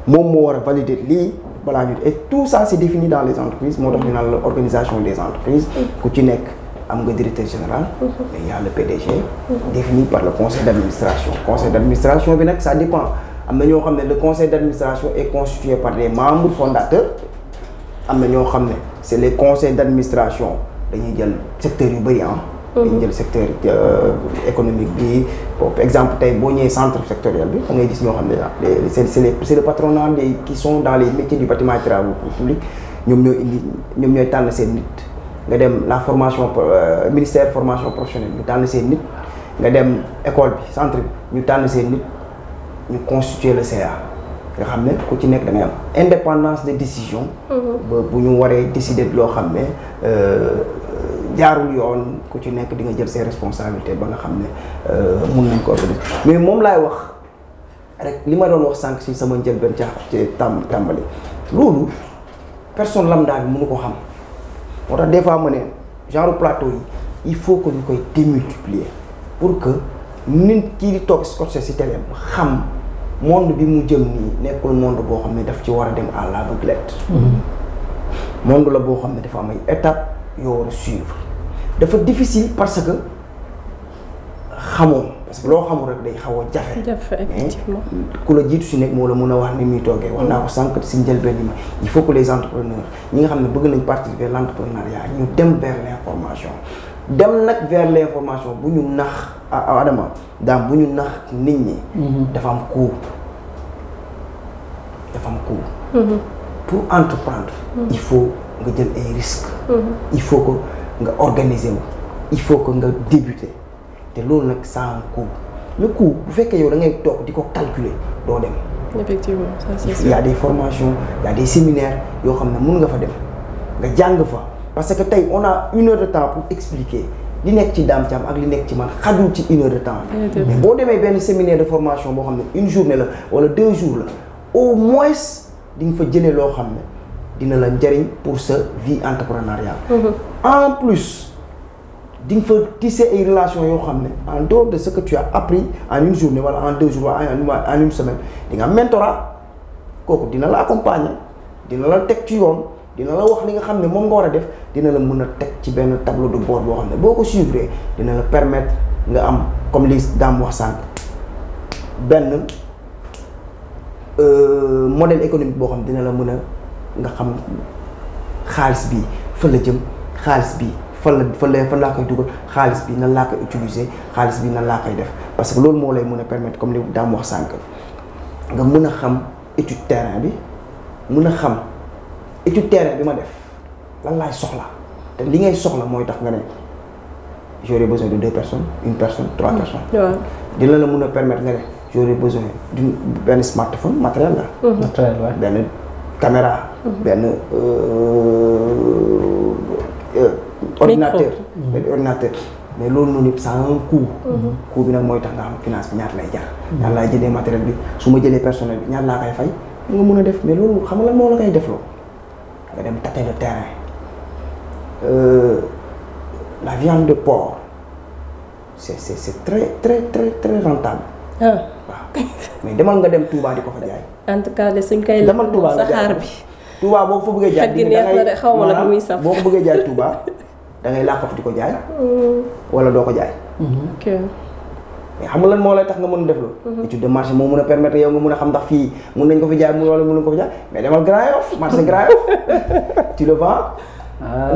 moom moo war a valider lii balaa ñu et tout ça c'est défini dans les entreprises moo tax ñu naan la organisation des entreprises. ku ci nekk am nga directeur général. mais il y a le PDG. défini par le conseil d'administration. conseil d'administration bi nag ça dépend am na ñoo xam ne le conseil d'administration est constitué par des membres fondateurs am na ñoo xam ne c'est les conseils d'administration dañuy jël secteur yu bari dañuy jël secteur économique bi par exemple tey boo ñëwee centre sectoriel bi da ngay gis ñoo xam ne c'est le patronat qui sont dans les métiers du bâtiment et travaux publics ñoom ñooy tànn seen nit. nga dem la formation ministère formation professionnelle ñu tànn seen nit nga dem école bi centre bi ñu tànn seen nit ñu constituer le CA nga xam ne ku ci nekk da ngay am indépendance de décision. ba bu ñu waree décider loo xam ne jaarul yoon ku ci nekk di nga jël ses responsabilités ba nga xam ne mun nañ ko organiser mais moom laay wax rek li ma doon wax sànq si sama njëlbeen ci tàmbali loolu personne lambda bi mënu ko xam. moo tax des fois ma ne genre plateau yi il faut que ñu koy démultiplier pour que nit kii di toog scotché ci télé xam monde bi mu jëm nii nekkul monde boo xam ne daf ci war a dem à l'aveuglette. monde la boo xam ne dafa am ay étapes yoo war a suivre dafa difficile parce que xamoo parce que loo xamul rek day xaw a jafe. effectivement ku la jiitu si nekk moo la mën a wax ni muy toogee. wax naa ko sànq si njëlbeen yi ma il faut que les entrepreneurs ñi nga xam ne bëgg nañ participer à l'entrepreneuriat ñu dem vers l'information dem nag vers l'information bu ñu nax Adama daam bu ñu nax nit ñi. dafa am coût pour entreprendre. il faut nga jël ay risques. il faut que nga organiser wu il faut que nga débuter. te loolu nag ça a un coût le coût bu fekkee yow da ngay toog di ko calculer doo dem. effectivement ça c'est sûr. il y a des formations il y a des séminaires yoo xam ne mun nga fa dem nga jàng fa parce que tey on a 1 heure de temps pour expliquer li nekk ci Dame Thiam ak li nekk ci man xajul ci 1 heure de temps mais boo demee benn séminaire de formation boo xam ne une journée la wala 2 jours la au moins di nga fa jëlee loo xam ne dina la njëriñ pour sa vie entrepreneuriale en plus di nga fa tisser ay relations yoo xam ne en dehors de ce que tu as appris en une journée wala en 2 jours wala en une semaine di nga am mentorat kooku dina la accompagner dina la teg ci yoon dina la wax li nga xam ne moom nga war a def dina la mën a teg ci benn tableau de bord boo xam ne boo ko suivre dina la permettre nga am comme li Dame wax sànq benn modèle économique boo xam ne dina la mën a nga xam xaalis bi fan la jëm xaalis bi fan laa koy dugal xaalis bi nan laa koy utiliser xaalis bi nan laa koy def parce que loolu moo lay mën a permettre comme li Dame wax sànq nga mën a xam étude terrain bi mën a xam étude terrain bi ma def lan laay soxla te li ngay soxla mooy tax nga ne j'aurais besoin de 2 personnes 1 personne 3 personnes. dina la mën a permettre nga ne j'aurais besoin d'une benn smartphone matériel la. matériel waaw benn caméra. benn ordinateur. benn ordinateur mais loolu noonu yëpp ça a un coût. coût bi nag mooy tax nga xam finance bi ñaata lay jar. ñaata laay jëndee matériel bi su ma jëlee personnel bi ñaata laa koy fay nga mën a def mais loolu xam nga lan moo la koy defloo. nga dem tâter le terrain la viande de porc c'est très rentable. waaw mais demal nga dem Touba di ko fa jaay. en tout cas de suñ koy. demal Touba nga saxaar bi. Touba boo ko fa bëggee jaay. xaw ma la bu muy saf boo ko bëggee jaay Touba da ngay làqatu di ko jaay. wala doo ko jaay. ok. mais xam nga lan moo lay tax nga mën a def loolu. étude de marché moo mën a permettre yow nga mën a xam ndax fii mën nañ ko fi jaay wala mën nañ ko fi jaay mais demal Grand Yoff marché Grand Yoff tu le vends.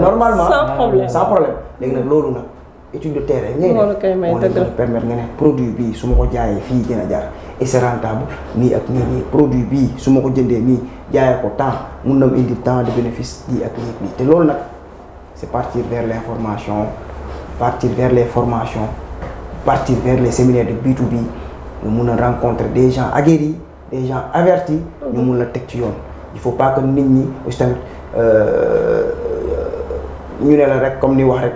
normalement sans problème léegi nag loolu nag étude de terrain ngay def moo lay mën a permettre nga ne produit bii su ma ko jaayee fii dina jar et c'est rentable nii ak nii produit bii su ma ko jëndee nii jaayee ko temps mun na mu indi temps de bénéfice nii ak nii te loolu nag c'est partir vers l'information partir vers les formations. partir vers les séminaires de B2B nga mun a rencontrer des gens aguerris des gens avertis ñu mun la teg ci yoon il faut pas que nit ñi aussi tamit ñu ne la rek comme ni wax rek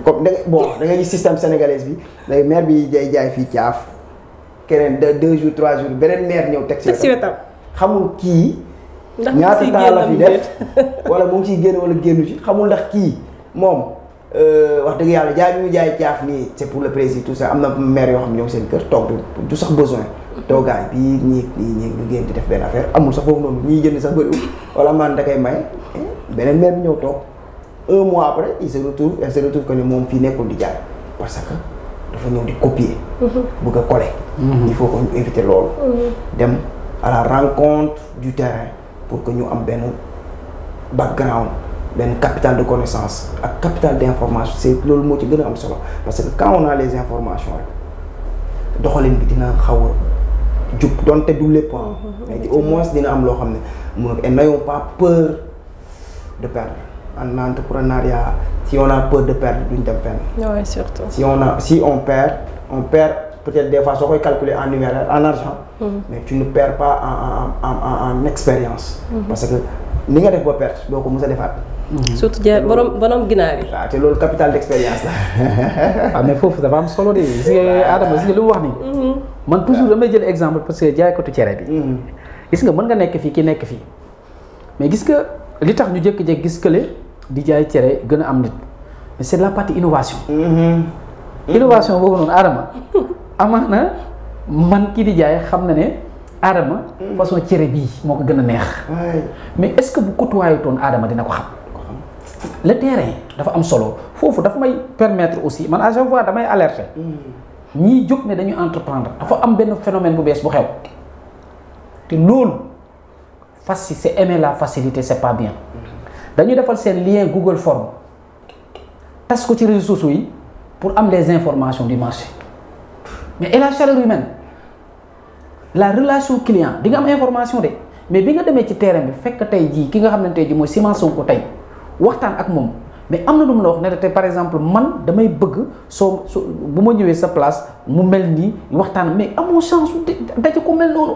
comme da nga gis système sénégalais bi day maire bi jaay fii caaf keneen 2 jours 3 jours beneen maire ñëw teg ci wetam xamul kii ñaata temps la fi def wala mu ngi ciy génn wala génnu ci xamul ndax kii moom wax dëgg yàlla jaay bi mu jaay caaf nii c'est pour le président tout ça am na maire yoo xam ne ñoom seen kër toog du sax besoin toogaay bii ñii ñu génn di def benn affaire amul sax foofu noonu ñiy jënd sax bëriwul wala man da koy may beneen maire bi ñëw toog 1 mois après il se retrouve que ni moom fii nekkul di jaay parce que dafa ñëw di copier bëgg a coller il faut que ñu éviter loolu dem à la rencontre du terrain pour que ñu am benn background benn capital de connaissance ak capital d'information c'est loolu moo ci gën a am solo parce que quand on a les informations rek doxalin bi dina xaw a jub donte du lépp mais au moins dina am loo xam ne mun et n'ayons pas peur de perdre en entrepreneuriat si on a peur de perdre duñ dem fenn. Ouais, surtout. si on perd peut-être des fois soo koy calculer en numéraire en argent mais tu ne perds pas en expérience parce que ni nga def ba perte doo ko mës a defaat. surtout ja borom ginaar yi. waaw te loolu capital d'expérience la. waaw mais foofu dafa am solo de gis nga Adama gis nga li mu wax nii. man toujours damay jël exemple parce que jaaykatu cere bi. gis nga mën nga nekk fii ki nekk fii mais gis nga li tax ñu jékki-jékki gis kële di jaay cere gën a am nit mais c'est la partie innovation. innovation boobu noonu Adama amaana man kii di jaay xam na ne Adama façon cere bii moo ko gën a neex. mais est-ce que bu côtoyé toon Adama dina ko xam. le terrain dafa am solo foofu dafa may permettre aussi man à chaque fois damay alerter ñii jóg ne dañu entreprendre dafa am benn phénomène bu bees bu xew te loolu c'est aimer la facilité c'est pas bien dañu defal seen lien Google Form tas ko ci réseaux sociaux yi pour am les informations du marché mais et la chaleur humaine la relation client di nga am information de mais bi nga demee ci terrain bi fekk tey jii ki nga xam ne tey jii mooy Simon Sonko tey waxtaan ak moom mais am na lu mu la wax ne te par exemple man damay bëgg soo bu ma ñëwee sa place mu mel nii waxtaan mais amoo chance daje ko mel noonu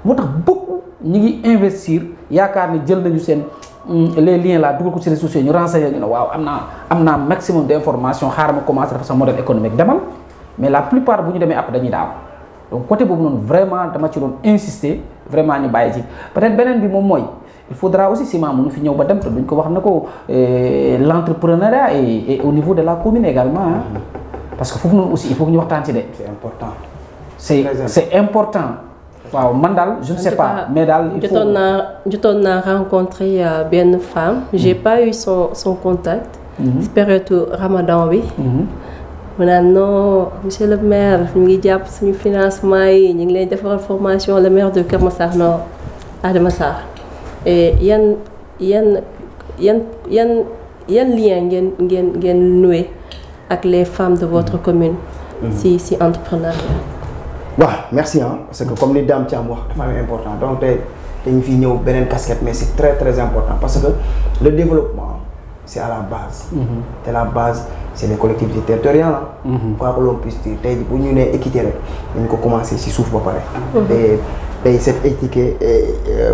moo tax beaucoup ñi ngi investir yaakaar ni jël nañu seen les liens là dugal ko ci réseaux sociaux ñu renseigner ñu ne waaw am naa maximum d'information xaaral ma commencer dafa sa modèle économique demal mais la plupart bu ñu demee après dañuy daaw donc côté boobu noonu vraiment dama ci doon insister vraiment ñu bàyyi ci peut-être beneen bi moom mooy il faudra aussi Sima mënu fi ñëw ba dem te duñ ko wax na ko l'entrepreneuriat et au niveau de la commune également hein. Parce que foofu noonu aussi il faut que ñu waxtaan ci de. C'est important. C'est important. waaw man daal je ne sais pas mais daal il faut jotoon naa rencontré benn femme. J'ai pas eu son contact. ci période Ramadan bi. mu naan non monsieur le maire ñu ngi jàpp suñu financement yi ñu ngi leen defaral formation le maire de Keur Massar Nord Adama Sarr et yan lien ngeen noué ak les femmes de votre commune. si entrepreneuriat. waaw merci hein parce que comme ni Dame Thiam wax dafa am important donc tey dañu fi ñëw beneen casquette mais c'est très très important parce que le développement c'est à la base. te la base c'est les collectivités territoriales quoi que l'on puisse dire tey bu ñu nee équité rek dañu ko commencer ci suuf ba pare. te tey cette équité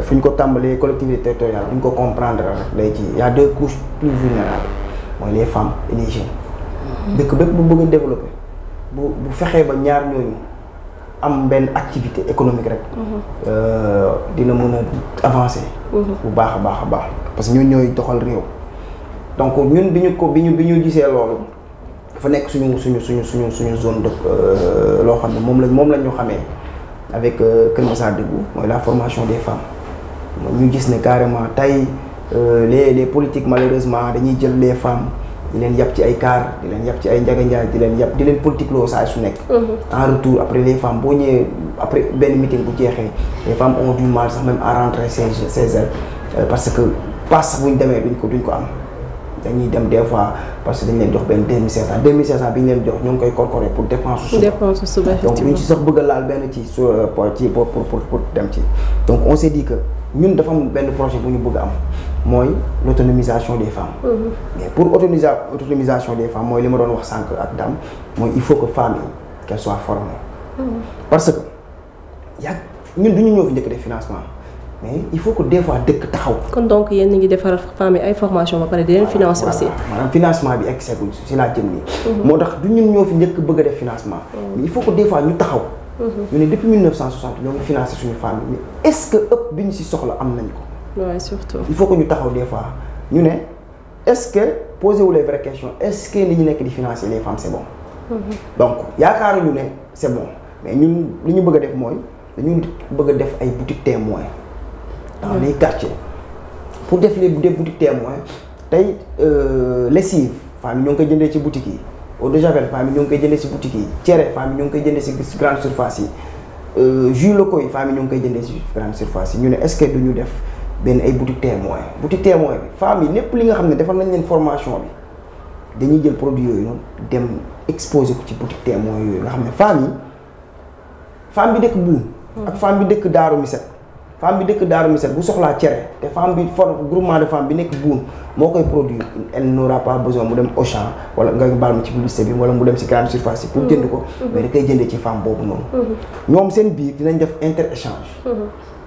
fu ñu ko tàmbalee collectivité territoriale bu ñu ko comprendre rek day ci y a deux couches plus vulnérables mooy les femmes et les jeunes. dëkk bépp bu bëgg a développer bu fexee ba ñaar ñooñu am benn activité économique rek. dina mën a avancer. bu baax a baax parce que ñun ñooy doxal réew. donc ñun bi ñu gisee loolu dafa nekk suñu zone de loo xam ne moom lañ ñu xamee avec Keur Massar Debout mooy la formation des femmes ñu gis ne carrément tey les politiques malheureusement dañuy jël les femmes. di leen yàpp ci ay car di leen yàpp ci ay njaganjaay di leen yàpp di leen politique loo saa su nekk. en retour après les femmes boo ñëwee après benn meeting bu jeexee les femmes ont du mal sax même à rentrer chez elles parce que passe sax bu ñu demee duñ ko am dañuy dem des fois parce que dañ leen jox benn 2500 bi ñu leen jox ñoo ngi koy corcorer pour dépense su suba donc duñ ci sax bëgg a laal benn ci pour dem ci donc on s'est dit que ñun dafa am benn projet bu ñu bëgg a am mooy l'autonomisation des femmes. Mais pour autonomisation des femmes mooy li ma doon wax sànq ak Dame mooy il faut que femmes yi qu'elles soient formées. parce que ñun du ñu ñëw fi njëkk def financement mais il faut que des fois dëkk taxaw. kon donc yéen a ngi defar femmes yi ay formation ba pare di leen financer aussi. maanaam financement bi egg seegul si laa jëm nii. moo tax du ñun ñoo fi njëkk bëgg a def financement. mais il faut que des fois ñu taxaw. ñu ne depuis 1960 ñoo ngi financé suñu femmes yi mais est-ce que ëpp bi ñu si soxla am nañ ko. Ouais, surtout. Il faut que ñu taxaw des fois ñu ne est-ce que posez-vous les vraies questions est-ce que li ñu nekk di financer les femmes c'est bon. donc yaakaaruñu ne c'est bon mais ñun li ñu bëgg a def mooy dañu bëgg a def ay boutiques témoins dans les quartiers pour def des boutiques témoins tey lessive femmes yi ñoo ngi koy jëndee ci boutiques yi eau de javel femmes yi ñoo ngi koy jëndee ci boutiques yi cere femmes yi ñoo ngi koy jëndee ci grande surface yi jus locaux yi femmes yi ñoo ngi koy jëndee ci grande surface yi ñu ne est-ce que duñu def benn ay boutique témoin bi femmes yi lépp li nga xam ne defal nañ leen formation bi dañuy jël produit yooyu noonu dem exposer ko ci boutique témoin yooyu nga xam ne femme bi dëkk Buun ak femme bi dëkk Daaru Miset bu soxlaa cere te femme bi groupement de femmes bi nekk Buun moo koy produire elle n'aura pas besoin mu dem Auchan wala nga baal ma ci publicité bi wala mu dem ci grande surface yi pour jënd ko mais da koy jëndee ci femme boobu noonu ñoom seen biir dinañ def inter-échange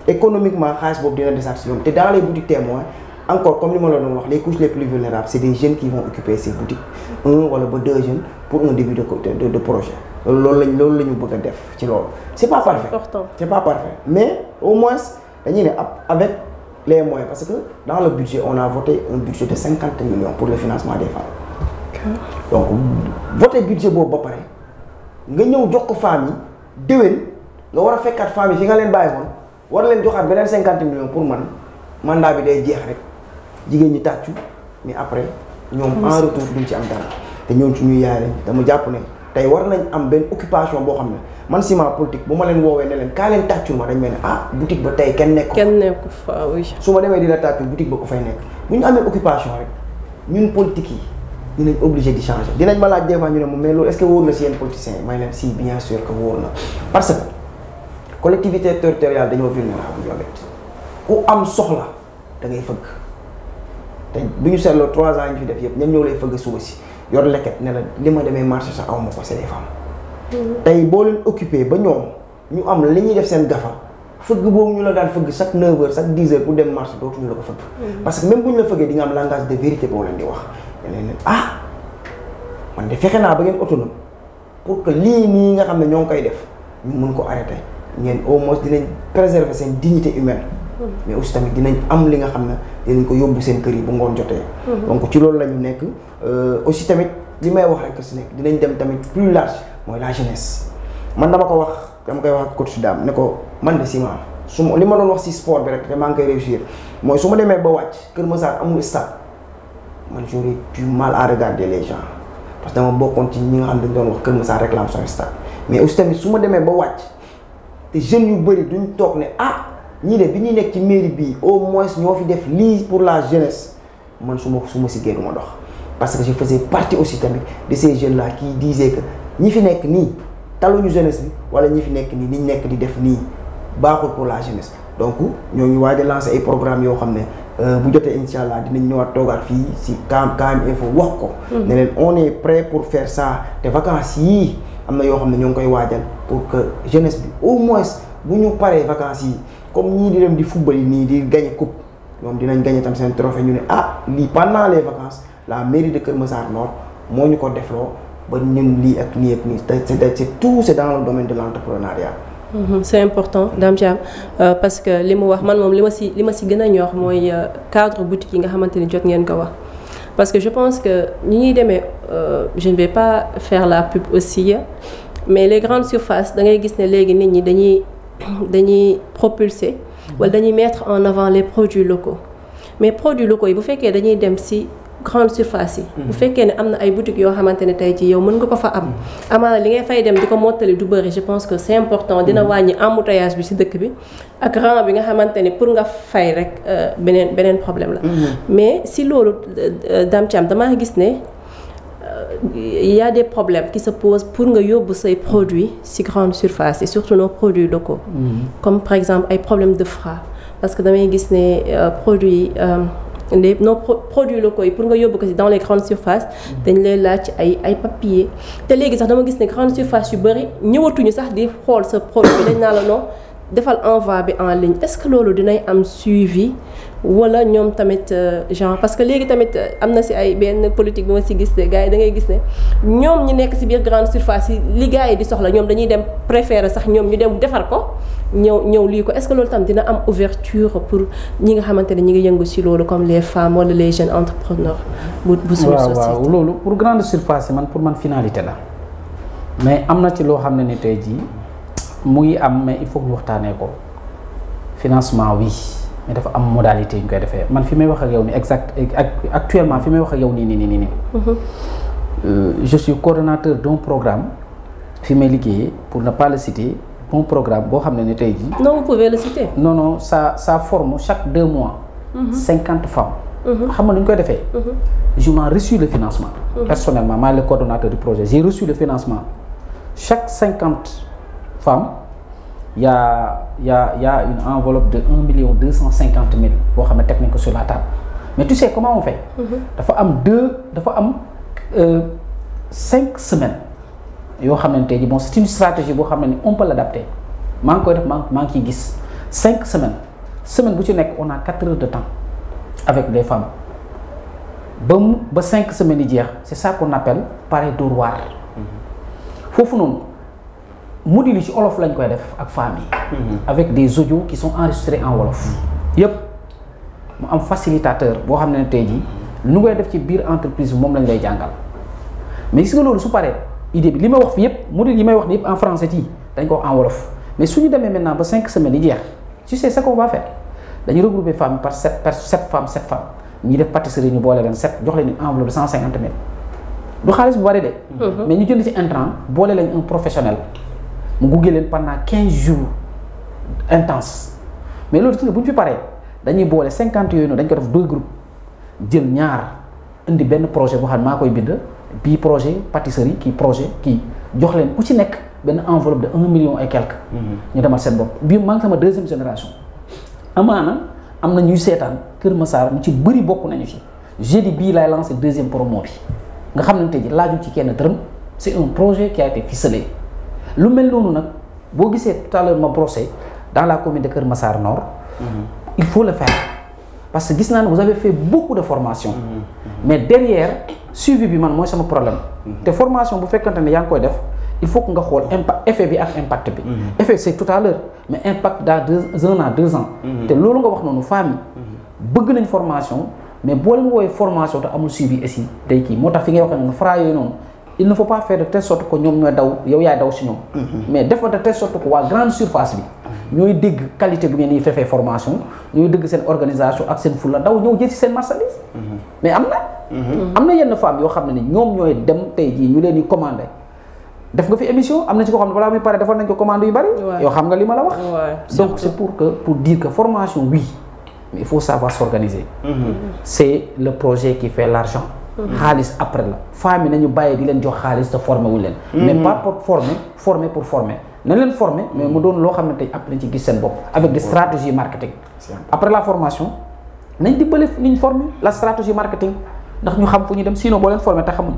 économiquement xaalis boobu dina desaat si ñoom te dans les boutiques témoins encore comme li ma la doon wax les couches les plus vulnérables c'est des jeunes qui vont occuper ces boutiques wala ba 2 jeunes pour un début de projet loolu la ñu bëgg a def ci loolu c'est pas parfait mais au moins dañuy ne avec les moyens parce que dans le budget on a voté un budget de 50 millions pour le financement des femmes donc voté budget boobu ba pare nga ñëw jox ko femmes yi déwén nga war a fekkaat femmes yi fi nga leen bàyyi woon war leen joxaat beneen 50 millions pour man mandat bi day jeex rek jigéen ñi tàccu mais après ñoom en retour duñ ci am dara te ñoom ci ñuy yaay lañ dama jàpp ne tey war nañ am benn occupation boo xam ne man Sima politique bu ma leen woowee ne leen kaa leen tàccul ma dañ mel ne boutique ba tey kenn nekku fa oui. su ma demee dina tàccul boutique ba ko fay nekk bu ñu amee occupation rek ñun politique yi dinañ obligé di changer dinañ ma laaj des fois ñu ne moom mais loolu est-ce que wóor na si yéen politiciens yi may leen si bien sûr que wóor na parce que collectivité territoriale dañoo vulnérable ñoo ku am soxla da ngay fëgg te bu ñu seetloo 3 ans yi ñu fi def yëpp ñoom ñoo lay fëgg suba si yor leket ne la li ma demee marché sax aw ma ko c'est des femmes. tey boo leen occupé ba ñoom ñu am li ñuy def seen gafa fëgg boobu ñu la daan fëgg chaque 9h chaque 10h pour dem marché dootuñu la ko fëgg. parce que même bu ñu la fëggee di nga am langage de vérité boo leen di wax. leen man de fexe naa ba ngeen autonome pour que lii nii nga xam ne ñoo ngi koy def ñu mun ko arrêté ngeen au moins dinañ préserver seen dignité humaine. mais aussi tamit dinañ am li nga xam ne dinañ ko yóbbu seen kër yi bu ngoon jotee. donc ci loolu la ñu nekk aussi tamit li may wax rek si nekk dinañ dem tamit plus large mooy la jeunesse man dama koy wax ak coach Dame ne ko man de Ciment su ma li ma doon wax si sport bi rek te maa ngi koy réussir mooy su ma demee ba wàcc Kër Massar amul stade man j'aurais du mal à regarder les gens parce que dama bokkoon ci ñi nga xam ne dañ doon wax Kër Massar réclame son stade mais aussi tamit su ma demee ba wàcc te jeunes yu bëri duñ toog ne ñii de bi ñuy nekk ci mairie bii au moins ñoo fi def lii pour la jeunesse man su ma si génn ma dox parce que je faisais partie aussi tamit de ces jeunes là qui disaient que ñi fi nekk nii taluñu jeunesse bi wala ñi fi nekk nii niñ nekk di def nii baaxul pour la jeunesse donc ñoo ngi waaj a lancer ay programmes yoo xam ne bu jotee incha allah dinañ ñëwaat toogaat fii si KM Info wax ko. ne leen on est prêt pour faire ça te vacances yii am na yoo xam ne ñoo ngi koy waajal pour que jeunesse bi au moins bu ñu paree vacances yi. comme ñii di dem di football yi nii di gagné coupe ñoom dinañ gagné tam seen trophée ñu ne lii pendant les vacances la mairie de Kër Massar Nord moo ñu ko defloo ba ñun lii ak nii ak nii c'est tout c'est dans le domaine de l'entrepreneuriat. C'est important Dame Thiam parce que li mu wax man moom li ma si gën a ñor mooy cadre boutique yi nga xamante ni jot ngeen ko wax parce que je pense que ñi ñuy demee je ne vais pas faire la pub aussi mais les grandes surfaces da ngay gis ne léegi nit ñi dañuy propulser wala dañuy mettre en avant les produits locaux mais produits locaux yi bu fekkee dañuy dem ci grande surface yi bu fekkee ne am na ay boutiques yoo xamante ne tey ci yow mën nga ko fa am amaana li ngay fay dem di ko mottali du bëri je pense que c'est important dina wàññi embouteillage bi ci dëkk bi ak rang bi nga xamante ne pour nga fay rek beneen problème la mais si loolu Dame Thiam damaa gis ne il y a des problèmes qui se posent pour nga yóbbu say produits ci grande surface et surtout nos produits locaux comme par exemple ay problèmes de frais parce que damay gis ne produits nos produits locaux yi pour nga yóbbu ko ci dans les grandes surfaces dañ lay laaj ay papiers te léegi sax dama gis ne grandes surfaces yu bëri ñëwatuñu sax di xool sa produit bi dañ naa la non defal envoi bi en ligne est-ce que loolu dinañ am suivi wala ñoom tamit genre parce que léegi tamit am na ci ay benn politique bi ma ci gis gars yi da ngay gis ne ñoom ñi nekk ci biir grande surface yi li gars yi di soxla ñoom dañuy dem préférer sax ñoom ñu dem defar ko ñëw lii ko est-ce que loolu tam dina am ouverture pour ñi nga xamante ne ñi ngi yëngu ci loolu comme les femmes wala les jeunes entrepreneurs bu suñu société waaw loolu pour grande surface yi pour man finalité la mais am na ci loo xam ne ni tey jii mu ngi am mais il faut que ñu waxtaanee ko financement oui mais dafa am modalité yu ñu koy defee man fi may wax ak yow ni actuellement fi may wax ak yow nii je suis coordonnateur d'un programme fi may liggéeyee pour ne pas le citer un programme boo xam ne ni tey jii. non vous pouvez le citer. non ça forme chaque 2 mois. 50 femmes. xam nga nu ñu koy defee. je m'en reçu le financement. personnellement maa le coordonnateur du projet j'ai reçu le financement chaque 50 femmes. Il y a une enveloppe de 1,250,000 boo xam ne teg nañ ko sur la table mais tu sais comment on fait. dafa am 5 semaines yoo xam ne tey jii bon c'est une stratégie boo xam ne on peut l'adapter maa ngi koy def maa ngi ciy gis 5 semaine bu ci nekk on a 4 heures de temps avec les femmes ba 5 semaines yi jeex c'est ça qu'on appelle pare Dóor waar foofu noonu. module yi ci olof lañ koy def ak femmes yi avec des audios qui sont enregistrés en wolof yépp mu am facilitateur boo xam ne tey jii lu ngay def ci biir entreprise bi moom lañ lay jàngal mais gis nga loolu su paree idée bi li may wax fi yépp module yi may wax ni yépp en français yi dañ ko wax en wolof mais suñu demee maintenant ba 5 semaines yi jeex tu sais ce qu'on va faire dañu regrouper femmes par 7 femmes ñi def pâtisserie ñu boole leen 7 jox leen une enveloppe de 150,000 du xaalis bu bari de mais ñu jënd ci intrant boole leen un professionnel mu gunge leen pendant 15 jours intense mais loolu gis nga bu ñu fi paree dañuy boole 50 yooyu noonu dañ ko def 2 groupes jël ñaar indi benn projet boo xam ne maa koy bind bii projet pâtisserie kii projet kii jox leen ku ci nekk benn enveloppe de 1 million et quelque. ñu demal seen bopp bii maa ngi sama 2e génération. amaana am na ñuy seetaan Kër Massar ñu ci bëri bokk nañu ci jeudi bii laay lancé 2e promo bi nga xam ne tey ji laaju ci kenn dërëm c'est un projet qui a été ficelé. lu mel noonu nag boo gisee tout à l'heure ma brossé dans la commune de Keur Massar Nord. Il faut le faire parce que gis naa ne vous avez fait beaucoup de formation. mais derrière suivi bi man mooy sama problème. te formation bu fekkante ne yaa ngi koy def il faut que nga xool impact effet bi ak impact bi. effet c'est tout à l'heure mais impact dans 1 an 2 ans. te loolu nga wax noonu femmes yi bëgg nañ formation mais boo leen woowee formation te amul suivi aussi day kii moo tax fi ngay waxee noonu fra yooyu noonu il ne faut pas faire de telle sorte que ñoom ñooy daw yow yaay daw si ñoom. mais defal de telle sorte que waa grande surface bi ñooy dégg qualité bi ngeen di defee formation ñooy dégg seen organisation ak seen fulla daw ñëw jël si seen marchandise. mais am na yenn femmes yoo xam ne ni ñoom ñooy dem tey jii ñu leen di commandé def nga fi émission am na ci ko xam ne balaa muy pare defal nañ ko commande yu bari. yoo xam nga li ma la wax. donc c'est pour dire que formation oui mais il faut savoir s'organiser. C'est le projet qui fait l'argent. xaalis après la femmes yi nañu bàyyi di leen jox xaalis te former wuñ leen. mais pas pour former pour former nañ leen former mais mu doon loo xam ne tey après nañ ci gis seen bopp avec des stratégies marketing. après la formation nañ dimbale ni ñu former la stratégie marketing ndax ñu xam fu ñu dem sinon boo leen former te xamuñ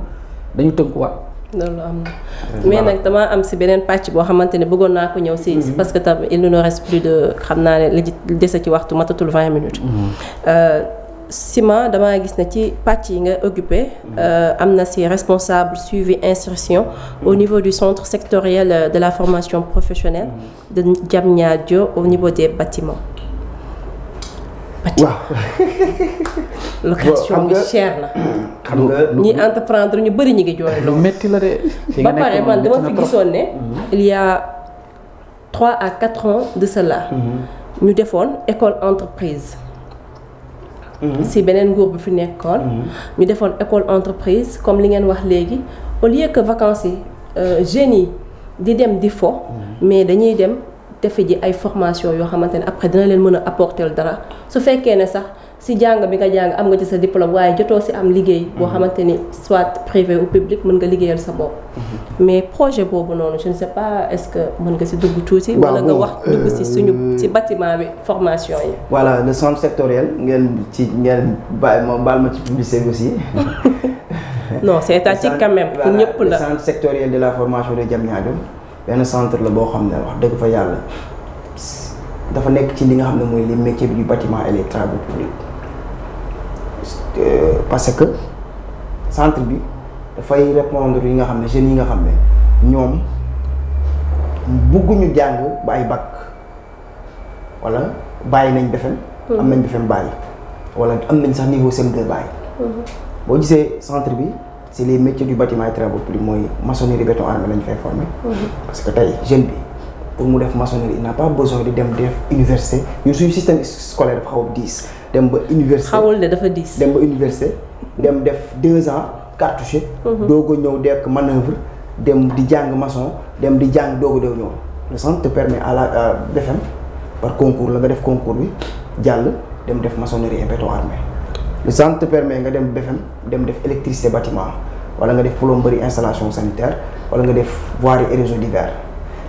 dañu tënkuwaat. loolu am na mais nag damaa am si beneen pàcc boo xamante ne bëggoon naa ko ñëw si parce que tam il ne nous reste plus de xam naa ne li dese ci waxtu matatul 20 minutes. Sima damaa gis ne ci pàcc yi nga occupé am na si responsable suivi insertion au niveau du centre sectoriel de la formation professionnelle de Diamniadio au niveau des bâtiments. waaw. location bi cher na. xam nga ñi entreprendre ñu bëri ñu ngi jooy. lu métti la de. ba pare man dama fi gisoon ne. il y a 3 à 4 ans de cela. ñu defoon école entreprise. si beneen nguur bi fi nekkoon. ñu defoon école entreprise comme li ngeen wax léegi au lieu que vacances yi jeunes yi di dem di fo. mais dañuy dem defe ji ay formation yoo xamante ne après dina leen mën a apporter dara su fekkee ne sax si jàng bi nga jàng am nga ci sa diplôme waaye jotoo si am liggéey. boo xamante ni soit privé ou public mën nga liggéeyal sa bopp. mais projet boobu noonu je ne sais pas est-ce que mën nga si dugg tuuti. wala nga wax dugg si suñu si bâtiment bi formation yi. voilà le centre sectoriel ngeen baal ma ci publicité bi aussi. non c'est étatique quand même pour ñëpp la. le centre sectoriel de la formation de Diamniadio benn centre la boo xam ne wax dëgg fa yàlla dafa nekk ci li nga xam ne mooy les métiers du bâtiment et les travaux publics. parce que centre bi dafay répondre yi nga xam ne jeunes yi nga xam ne ñoom bëgguñu jàng ba ay bac wala bàyyi nañ BFEM. am nañ BFEM bàyyi wala am nañ sax niveau CM2 bàyyi. boo gisee centre bi c'est les métiers du bâtiment et travaux publics mooy maçonnerie béton armé lañ fay former. parce que tey jeune bi pour mu def maçonnerie il n'a pas besoin de dem def université ñun suñu système scolaire dafa xaw a diis. dem ba université xawul de dafa diis. dem ba université dem def 2 ans cartouché. doog a ñëw dekk manœuvre dem di jàng maçon dem di jàng doog a ñëw le centre te permet à la BFEM par concours la nga def concours bi jàll dem def maçonnerie et béton armé. le centre te permet nga dem BFEM dem def électricité bâtiment wala nga def plomberie installation sanitaire wala nga def voirie et réseaux divers.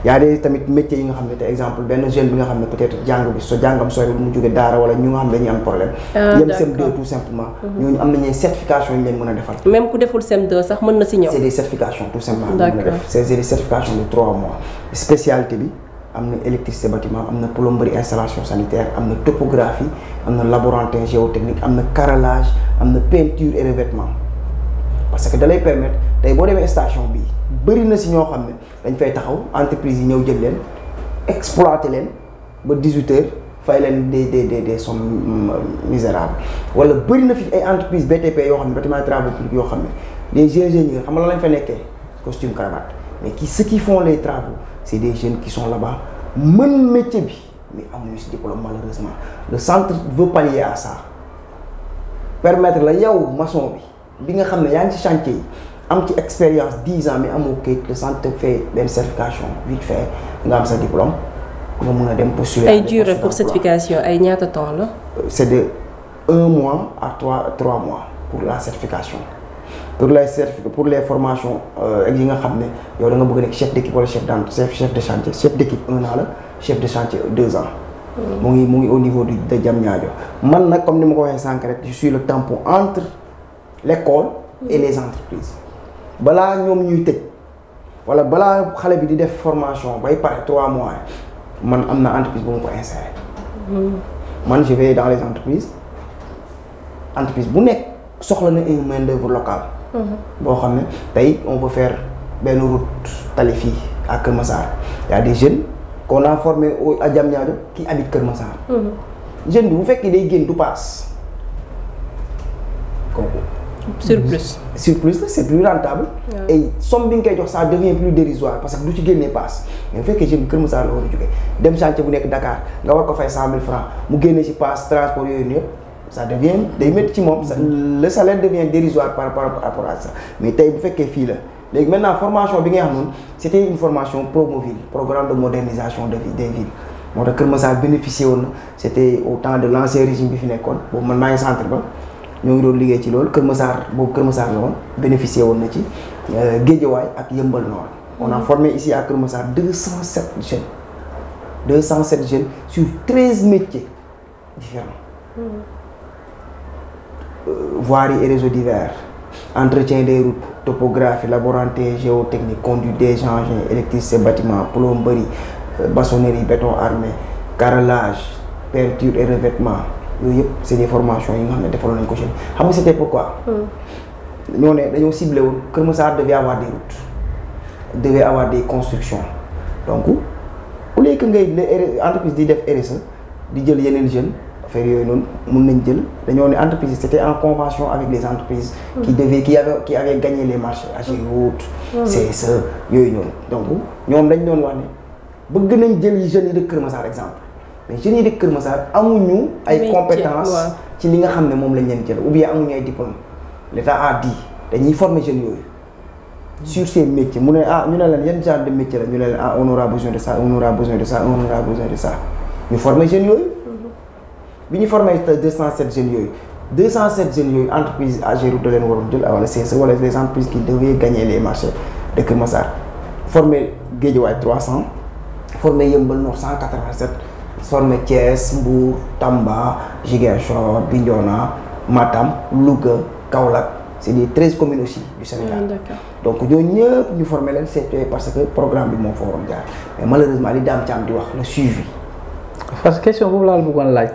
yaa des tamit métiers yi nga xam ne te exemple benn jeune bi nga xam ne peut-être jàng bi jàngam sori mu jóge daara wala ñu nga xam ne dañuy am problème. yem CM2 tout simplement. ñooñu am nañu certification yi leen mën a defal. même ku deful CM2 sax mën na si ñëw. c'est des certifications tout simplement. d'accord c'est des certifications de 3 mois. spécialité bi am na électricité bâtiment am na plomberie installation sanitaire am na topographie am na laborantin géotechnique am na carrelage am na peinture et revêtement parce que da lay permettre tey boo demee station bi bëri na si ñoo xam ne dañ fay taxaw entreprise yi ñëw jël leen exploiter leen ba 18 heures fay leen des sommes misérables wala bëri na fi ay entreprise BTP yoo xam ne bâtiment travaux publics yoo xam ne des ingénieurs xam nga lan lañ fa nekkee costume cravate mais ceux qui font les travaux c'est des jeunes qui sont là-bas mën métier bi mais amuñu si diplôme malheureusement le centre veut pallier à ça permettre la yow maçon bi nga xam ne yaa ngi ci chantier yi am ci expérience 10 ans mais amoo kayit le centre fait benn certification vite fait nga am sa diplôme nga mun a dem postuler. ay durée pour certification ay ñaata temps la. c'est de 1 mois à 3 mois pour la certification pour les formations yi nga xam ne yow da nga bëgg nekk chef d'équipe wala chef de chantier chef d'équipe 1 an la chef de chantier 2 ans. mu ngi au niveau de Diamniadio man nag comme ni ma ko waxee sànq rek je suis le tampon entre l'école et les entreprises. balaa ñoom ñuy tëj wala balaa xale bi di def formation bay pare 3 mois man am na entreprise bu ma ko insérer. man je vais dans les entreprises bu nekk soxla na une main d'œuvre locale. boo xam ne tey on peut faire benn route tali fii à Kër Massar y a des jeunes qu'on a formés à Diamniadio qui habitent Kër Massar. jeune bi bu fekkee day génn du paas kooku. surplus la c'est plus rentable. et somme bi nga koy jox ça devient plus dérisoire parce que du ci génnee paas mais bu fekkee jeune bi Kër Massar la war a jógee dem chantier bu nekk Dakar nga war ko fay 100 000 francs mu génnee ci paas transport yooyu yëpp ça devient day métti ci moom. le salaire devient dérisoire par rapport à ça mais tey bu fekkee fii la léegi maintenant formation bi nga xam noonu c'était une formation Promoville programme de modernisation des villes moo tax Kër Massar bénéficié woon na c'était au temps de l'ancien régime bi fi nekkoon boobu man maa ngi centre ba. ñoo ngi doon liggéey ci loolu Kër Massar boobu Kër Massar la woon bénéficié woon na ci Guédiawaye ak Yeumbeul Nord. On a formé ici à Kër Massar 207 jeunes sur 13 métiers différents. Voirie et réseaux divers, entretien des routes, topographie, laboranté, géotechnique, conduite des engins, électricité, bâtiment, plomberie, maçonnerie, béton armé, carrelage, peinture et revêtement. yooyu yëpp c'est des formations yi nga xam ne defaloon nañu ko ci xam nga c'était pourquoi. ñoo ne dañoo ciblé woon Kër Massar devait avoir des routes devait avoir des constructions donc au lieu que ngay entreprise di def RSE di jël yeneen jeunes affaire yooyu noonu mun nañ jël dañoo ne entreprise c'était en convention avec les entreprises. qui avaient gagné les marchés AGEROUTE, CSE yooyu noonu donc ñoom dañ doon wax ne bëgg nañ jël jeunes yi de Kër Massar exemple. mais jeunes yi de Kër Massar amuñu ay compétences ci li nga xam ne moom lañ leen jël ou bien amuñu ay diplômes l'État a dit dañuy former jeunes yooyu sur ces métiers mu ne ñu ne leen yan genre de métier la ñu ne leen on aura besoin de ça on aura besoin de ça on aura besoin de ça ñu former jeunes yooyu bi ñu former 207 jeunes yooyu 207 jeunes yooyu entreprise AGEROUTE da leen waroon jël wala CSE wala les entreprises qui devaient gagner les marchés de Kër Massar former Guédiawaye 300 former Yeumbeul Nord 187 formé Thiès, Mbour, Tamba, Ziguinchor, Bignona, Matam, Louga, Kaolack, c'est des 13 communes aussi du Sénégal. Donc ñooñu ñëpp ñu formé leen c'était parce que programme bi moo fa waroon jaar mais malheureusement li Dame Thiam di wax le suivi. parce que question boobu laa la bëggoon laaj.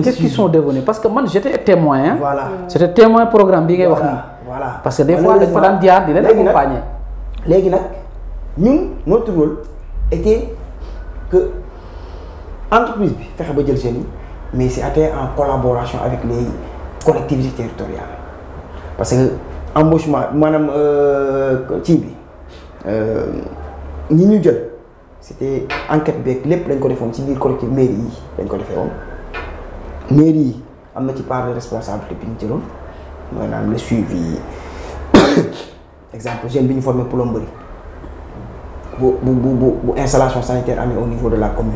qu'est-ce qu'ils sont devenus parce que man j'étais témoin. Hein? Voilà j'étais témoin programme bi ngay wax nii. voilà parce que des fois dañ fa daan jaar di leen accompagner. léegi nag ñun notre rôle était que. entreprise bi fexe ba jël jeunes yi mais c'était en collaboration avec les collectivités territoriales parce que embauchement maanaam ci bi ñi ñu jël c'était enquête beeg lépp dañ ko defoon ci biir collectif mairie yi dañ ko defee woon mairie yi am na ci part de responsabilité bi ñu jëloon mooy naan le suivi exemple jeune bi ñu formé plomberie bu installation sanitaire amee au niveau de la commune.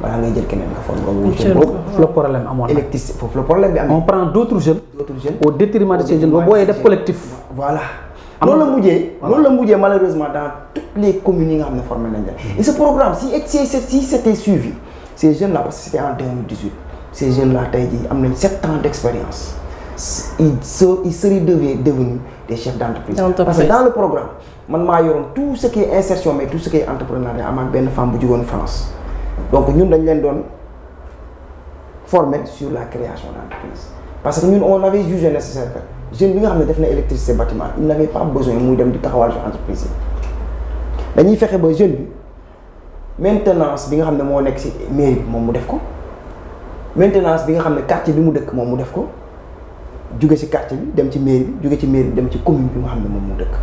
balaa ngay jël keneen nga formé foofu le problème amoon na électricité foofu le problème bi am on prend d'autres jeunes au détriment de ces jeunes ba booyee def collectif voilà loolu la mujjee malheureusement dans toutes les communes yi nga xam ne formé nañ leen et ce programme si c'était suivi ces jeunes là parce que c'était en 2018 ces jeunes là tey jii am nañ 7 ans d'expérience ils seraient devenus des chefs d'entreprise parce que dans le programme man maa yoroon tout ce qui est insertion mais tout ce qui est entrepreneuriat am ak benn femme bu jugoon France donc ñun dañ leen doon former sur la création d'entreprise parce que ñun on avait jugé nécessaire que jeune bi nga xam ne def na électricité bâtiment il n'avait pas besoin muy dem di taxawal ci entreprise yi dañuy fexe ba jeune bi maintenance bi nga xam ne moo nekk ci mairie bi moom mu def ko maintenance bi nga xam ne quartier bi mu dëkk moom mu def ko jóge ci quartier bi dem ci mairie bi jóge ci mairie bi dem ci commune bi nga xam ne moom mu dëkk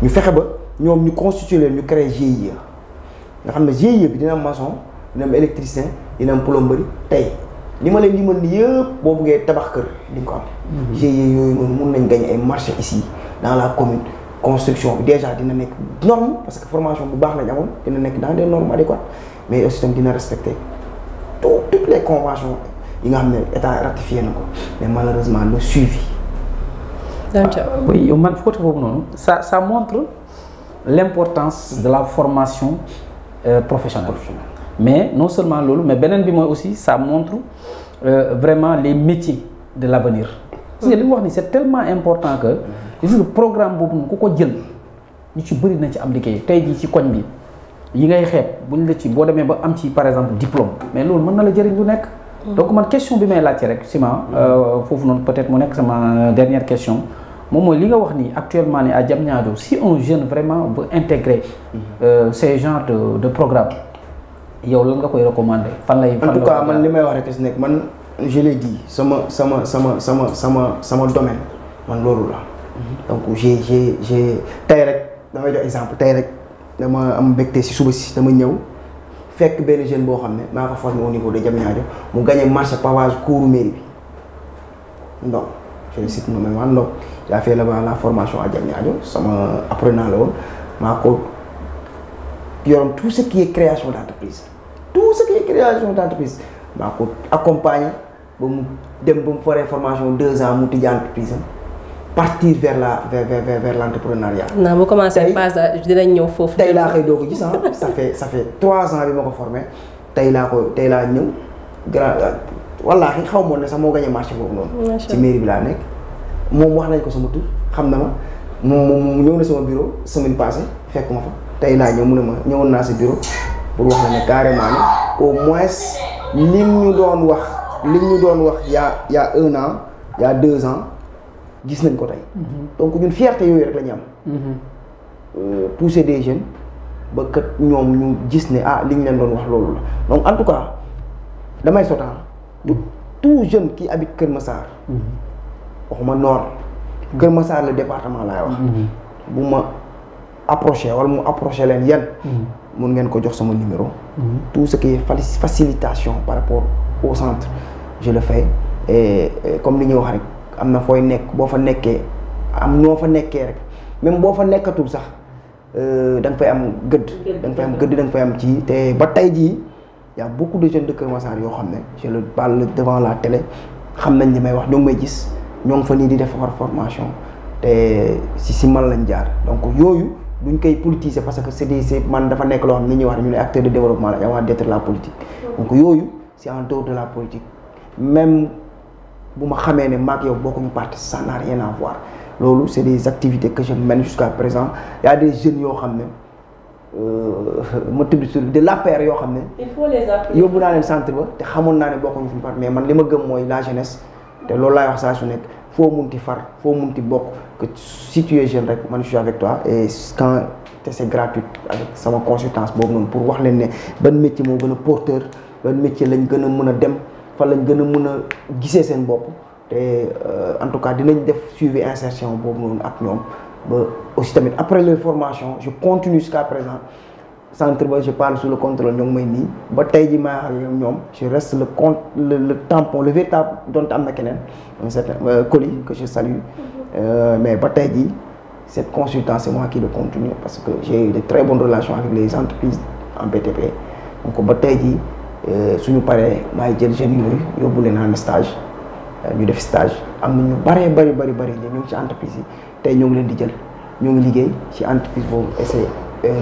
ñu fexe ba ñoom ñu constituer leen ñu créer GIE nga xam ne GIE bi dina am maçon dina am électricien dina am plomberie tey li ma leen limal ni yëpp boo buggee tabax kër di nga ko am. GIE yooyu noonu mun nañ gagner ay marché ici dans la commune construction bi déjà dina nekk norme parce que formation bu baax lañ amoon dina nekk dans des normes adéquates mais aussi tam dina respecter toutes les conventions yi nga xam ne état ratifié na ko mais malheureusement le suivi. oui man côté boobu noonu ça montre l'importance de la formation professionnelle. Mais non seulement loolu mais beneen bi mooy aussi ça montre vraiment les métiers de l'avenir. parce que li mu wax ni c'est tellement important que gis nga programme boobu ku ko jël ñu ci bëri na ci am liggéey tey jii ci koñ bi yi ngay xeeb buñ la ci boo demee ba am ci par exemple diplôme mais loolu mën na la jëriñ lu nekk. donc man question bi may laajte rek Sima foofu noonu peut-être mu nekk sama dernière question moom mooy li nga wax ni actuellement ni à Diamniadio si un jeune vraiment veut intégrer ces genres de programme yow lan nga koy recommander fan lay. en tout cas man li may wax rek si nekk man je l'ai dit sama domaine man loolu la. donc j'ai tey rek damay jox exemple tey rek dama am mbégte si suba si dama ñëw fekk benn jeune boo xam ne maa ko formé au niveau de Diamniadio mu gagné marché pavage cours mairie bi Ndong je le cite nommément Ndong j'ai fait là-bas la formation à Diamniadio sama apprenant la woon maa ko yoroon tout ce qui est création d'entreprise maa ko accompagner ba mu dem ba mu foree formation 2 ans mu tijji entreprise am partir vers l'entrepreneuriat. non bu commencé phase dinañ ñëw foofu. tey laa koy doo ko gis ça fait 3 ans bi ma ko formé tey laa ñëw wallaahi xaw ma ne sax moo gagné marché boobu noonu. ci mairie bi laa nekk moom wax nañ ko sama tur xam na ma moom ñëw na sama bureau semaine passée fekk ma fa tey laa ñëw mu ne ma ñëwoon naa si bureau pour wax la ne carrément ne au moins lim ñu doon wax y a 1 an y a 2 ans. gis nañ ko tey. donc ñun fierté yooyu rek la ñu am. pousser des jeunes ba kat ñoom ñu gis ne li ñu leen doon wax loolu la donc en tout cas damay sotaan tout jeune qui habite Kër Massar. waxuma Nord. Kër Massar le département laay wax. bu ma approché wala mu approché leen yan. mun ngeen ko jox sama numéro. tout ce qui est facilitation par rapport au centre je le fais et comme li ñuy wax rek. am na fooy nekk boo fa nekkee am noo fa nekkee rek même boo fa nekkatul sax da nga fay am gëdd. da nga fay am ci te ba tey jii y a beaucoup de jeunes de Kër Massar yoo xam ne je le parle devant la télé xam nañ li may wax ñoo ngi may gis ñoo ngi fa nii di def formation te si man lañ jaar donc yooyu duñ koy politiser parce que c'est man dafa nekk loo xam ne ni ñuy wax ñu ne acteur de développement la avant d'être la politique. donc yooyu c'est en dehors de la politique même. bu ma xamee ne maag yow bokkuñu parti ça n'a rien à voir loolu c'est des activités que je mène jusqu'à présent y a des jeunes yoo xam ne ma tudd sur de l'APR yoo xam ne. il faut les appuyer yóbbu naa leen centre ba te xamoon naa ne bokkuñu suñu parti mais man li ma gëm mooy la jeunesse te loolu laay wax saa su nekk foo munti far foo munti bokk que si tu es jeune rek man je suis avec toi et quand te c'est gratuit avec sama consultance boobu noonu pour wax leen ne ban métier moo gën a porteur ban métier lañ gën a mën a dem. fan lañ gën a mën a gisee seen bopp te en tout cas dinañ def suivi insertion boobu noonu ak ñoom ba aussi tamit après leur formation je continue jusqu'à présent centre ba je parle sous le contrôle ñoo ngi may nii ba tey ji maa xam ñoom je reste le tampon le véritable donte am na keneen un certain Coly que je salue mais ba tey ji cette consultance c'est moi qui le continue parce que j'ai de très bonnes relations avec les entreprises en BTP donc ba tey ji suñu paree maay jël jeunes yooyu yóbbu leen en stage ñu def stage am na ñu bari ñu ngi ci entreprise yi tey ñoo ngi leen di jël ñoo ngi liggéey ci entreprise boobu et c'est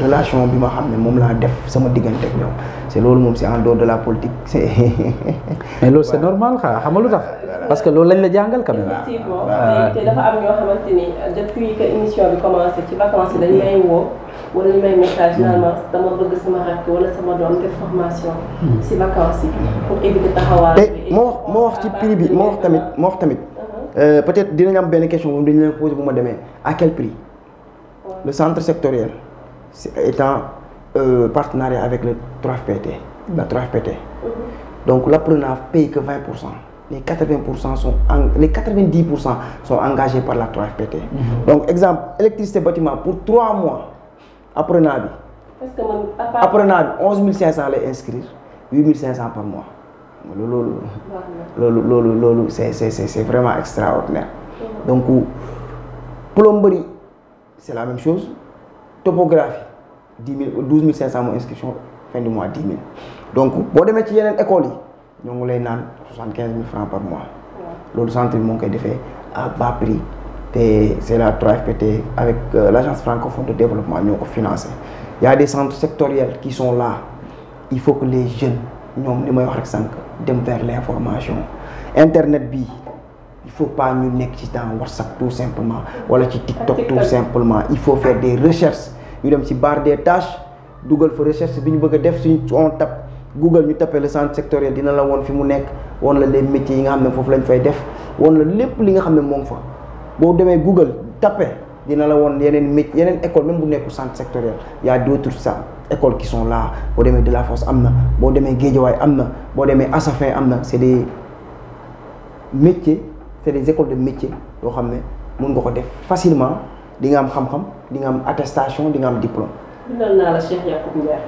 relation bi ma xam ne moom laa def sama diggante ak ñoom c'est loolu moom c'est en dehors de la politique c'est. mais loolu c'est normal xam nga lu tax parce que loolu lañ la jàngal quand même. effectivement te dafa am ñoo xamante ni depuis que émission bi commencé ci vacances yi dañu may woo. wala ñu may message naan ma dama bëgg sama rakk wala sama doom def formation. ci vacances yi. pour éviter taxawaay bi. moo wax ci prix bi moo wax tamit. peut-être dinañ am benn question bu dañu leen poser bu ma demee à quel prix. le centre sectoriel étant partenariat avec le 3FPT. la 3FPT. donc l'apprenant paye que 20%. les 80% les 90% sont engagés par la 3FPT. donc exemple électricité bâtiment pour 3 mois. apprenant bi. parce que apprenant bi 11500 lay inscrire 8500 par mois loolu c'est vraiment extraordinaire. donc plomberie c'est la même chose topographie 12500 mooy inscription fin du mois 10 000 donc boo demee ci yeneen écoles yi ñoo ngi lay naan 75 000 francs par mois. loolu centre bi moo ngi koy defee à bas prix. te c'est la 3FPT avec l'agence francophone de développement ñoo ko financé. Il y a des centres sectoriels qui sont là il faut que les jeunes ñoom li may wax rek sànq dem vers l'information internet bi il faut pas ñu nekk ci dans WhatsApp tout simplement wala ci TikTok tout simplement il faut faire des recherches ñu dem ci barre des tâches dugal fa recherche bi ñu bëgg a def suñ on tape Google ñu tapé le centre sectoriel dina la woon fi mu nekk woon la les métiers yi nga xam ne foofu lañ fay def woon la lépp li nga xam ne moom fa boo demee Google tapé dina la woon yeneen métier yeneen école même bu nekkul centre sectoriel y a d'autres écoles qui sont là boo demee Delafosse am na boo demee Guédiawaye am na boo demee Assafin am na c'est des métiers c'est des écoles de métiers yoo xam ne mën nga ko def facilement di nga am xam-xam di nga am attestation di nga am diplôme. bindal naa la Cheikh Yacoub Ndiaye.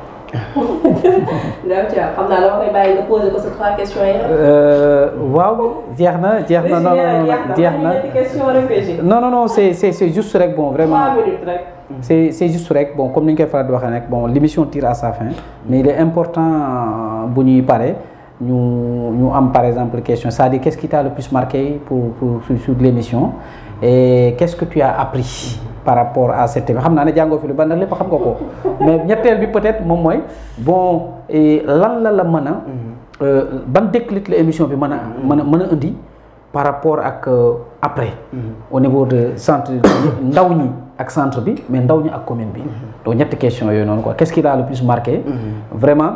xam naa dama koy bàyyi nga poser ko sa 3 questions yi. waaw jeex na non c'est juste rek bon vraiment 3 minutes rek. c'est juste rek bon comme ni ñu koy faral di waxee rek bon l'émission tire à sa fin mais il est important bu ñuy pare ñu am par exemple question c'est-à-dire qu'est-ce qui t'a le plus marqué sur l'émission et qu'est-ce que tu as appris par rapport à cette émission xam naa ne jàngoo fi lu bari ndax lépp xam nga ko mais ñetteel bi peut-être moom mooy bon lan la mën a ban déclic la émission bi mën a indi par rapport ak après au niveau de centre ndaw ñi ak centre bi mais ndaw ñi ak commune bi donc ñetti question yooyu noonu quoi qu'est-ce qui l'a le plus marqué vraiment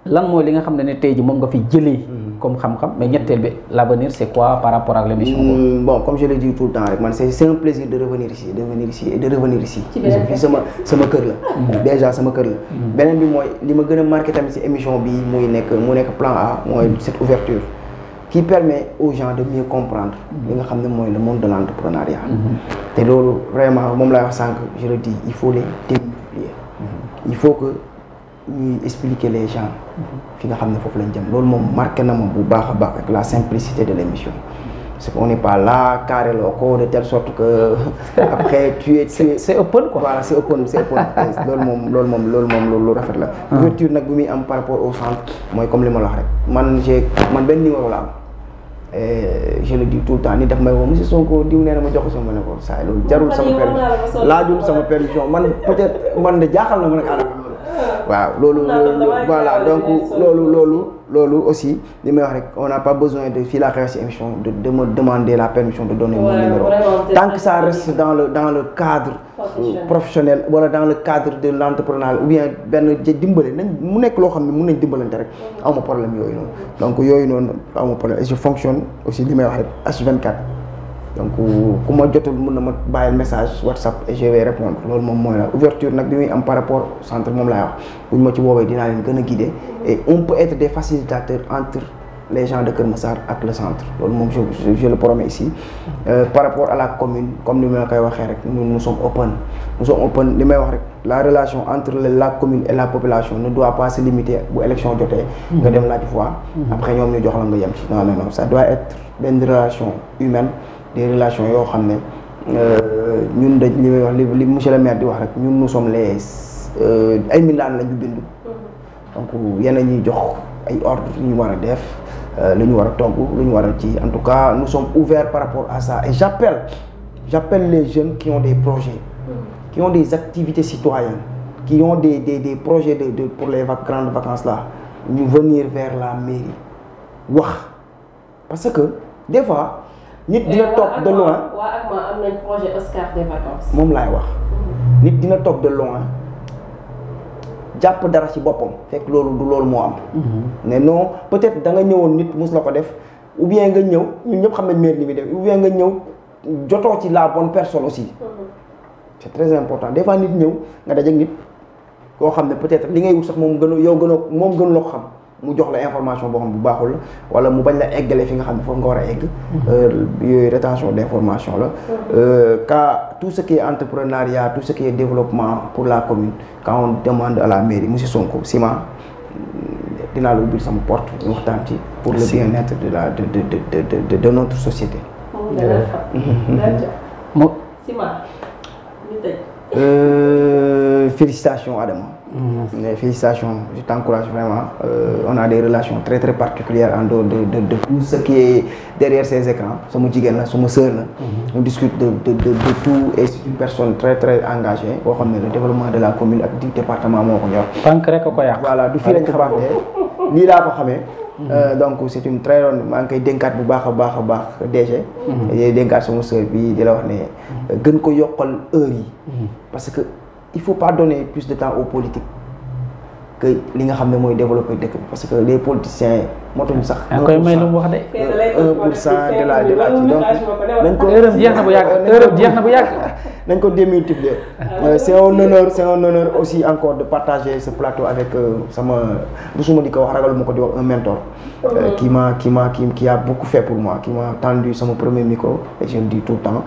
lan mooy li nga xam ne tey ji moom nga fi jëlee comme xam-xam mais ñetteel bi l'avenir c'est quoi par rapport ak l'émission bon comme je le dis tout le temps rek man c'est un plaisir de revenir ici et de revenir ici fii sama kër la déjà sama kër la beneen bi mooy li ma gën a marqué tamit ci émission bi mu nekk plan A mooy cette ouverture qui permet aux gens de mieux comprendre li nga xam ne mooy le monde de l'entrepreneuriat te loolu vraiment moom laay wax sànq je le dis il faut les démultiplier il faut que ñuy expliquer les gens fi nga xam ne foofu lañ jëm loolu moom marqué na moom bu baax a baax avec la simplicité de l'émission parce qu'on n'est pas là carré loo ko de telle sorte que après tu es c'est open quoi voilà c'est open loolu moom lu rafet la ouverture nag bi muy am par rapport au centre mooy comme li ma la wax rek man benn numéro la am je le dis tout le temps ni daf may woo monsieur Sonko diw nee na ma jox ko sama ne ko saa loolu jarul sama permission laajul sama permission man peut-être man de jaaxal na ma nag waaw loolu voilà donc loolu aussi li may wax rek on n'a pas besoin de fii la xew ci émission de me demander la permission de donner mon numéro tant que ça reste dans le cadre professionnel wala dans le cadre de l'entrepreneuriat ou bien benn dimbale nañ mu nekk loo xam ne mun nañ dimbalante rek awma problème yooyu noonu donc yooyu noonu awma problème et je fonctionne aussi li may wax rek H24 donc ku ma jotul mën na ma bàyyil message WhatsApp et je vais répondre loolu moom mooy la ouverture nag bi muy am par rapport au centre moom laay wax buñ ma ci woowee dinaa leen gën a guider et on peut être des facilitateurs entre les gens de Keur Massar ak le centre loolu moom je le promets ici par rapport à la commune comme ni ma koy waxee rek nous sommes open li may wax rek la relation entre la commune et la population ne doit pas se limiter bu élection jotee nga dem laaj fois après ñoom ñu jox la nga yem ci non ça doit être benn relation humaine des relations yoo xam ne ñun dañ li may wax li monsieur le maire di wax rek ñun nous sommes ay mindaan la ñu bindu donc yéen a ñuy jox ay ordres yu ñu war a def lu ñu war a togg lu ñu war a ci en tout cas nous sommes ouverts par rapport à ça et j'appelle les jeunes qui ont des projets qui ont des activités citoyennes qui ont des projets de pour les grandes vacances là ñu venir vers la mairie wax parce que des fois nit dina toog de loin waa ak ma am nañ projet Oscar des vacances moom laay wax nit dina toog de loin jàpp dara ci boppam fekk loolu du loolu moo am mais non peut-être da nga ñëwoon nit mus la ko def ou bien nga ñëw ñun ñëpp xam nañ maire ni muy def ou bien nga ñëw jotoo ci la bonne personne aussi c'est très important des fois nit ñëw nga dajeek nit koo xam ne peut-être li ngay wut sax moom gën la ko xam mu jox la information boo xam bu baaxul la wala mu bañ la eggale fi nga xam ne foofu nga war a egg yooyu rétention d'information la quand tout ce qui est entrepreneuriat tout ce qui est développement pour la commune quand on demande à la mairie monsieur Sonko Sima dinaa la ubbil sama porte ñu waxtaan ci pour le bien-être de notre société félicitations Adama félicitations je t'encourage vraiment on a des relations très très particulières en dehors de tout ce qui est derrière ces écrans sama jigéen la sama sœur la on discute de tout et c'est une personne très très engagée boo xam ne le développement de la commune ak du département moo ko ñor tànk rek a ko yàq voilà du fii lañ ko baaxee nii laa ko xamee donc c'est une très maa ngi koy dénkaat bu baax a baax DG di dénkaat sama sœur bi di la wax ne gën ko yokkal heure yi parce que il faut pas donner plus de temps aux politiques que li nga xam ne mooy développer dëkk bi parce que les politiciens motuñ sax. 1% koy may lu mu wax de. 1% de la ci donc nañ ko heure jeex na bu yàgg nañ ko démultiplier. C'est un honneur aussi encore de partager ce plateau avec sama rusuma di ko wax ragaluma ko di wax un mentor. qui a beaucoup fait pour moi, qui m'a tendu son premier micro et je le dis tout le temps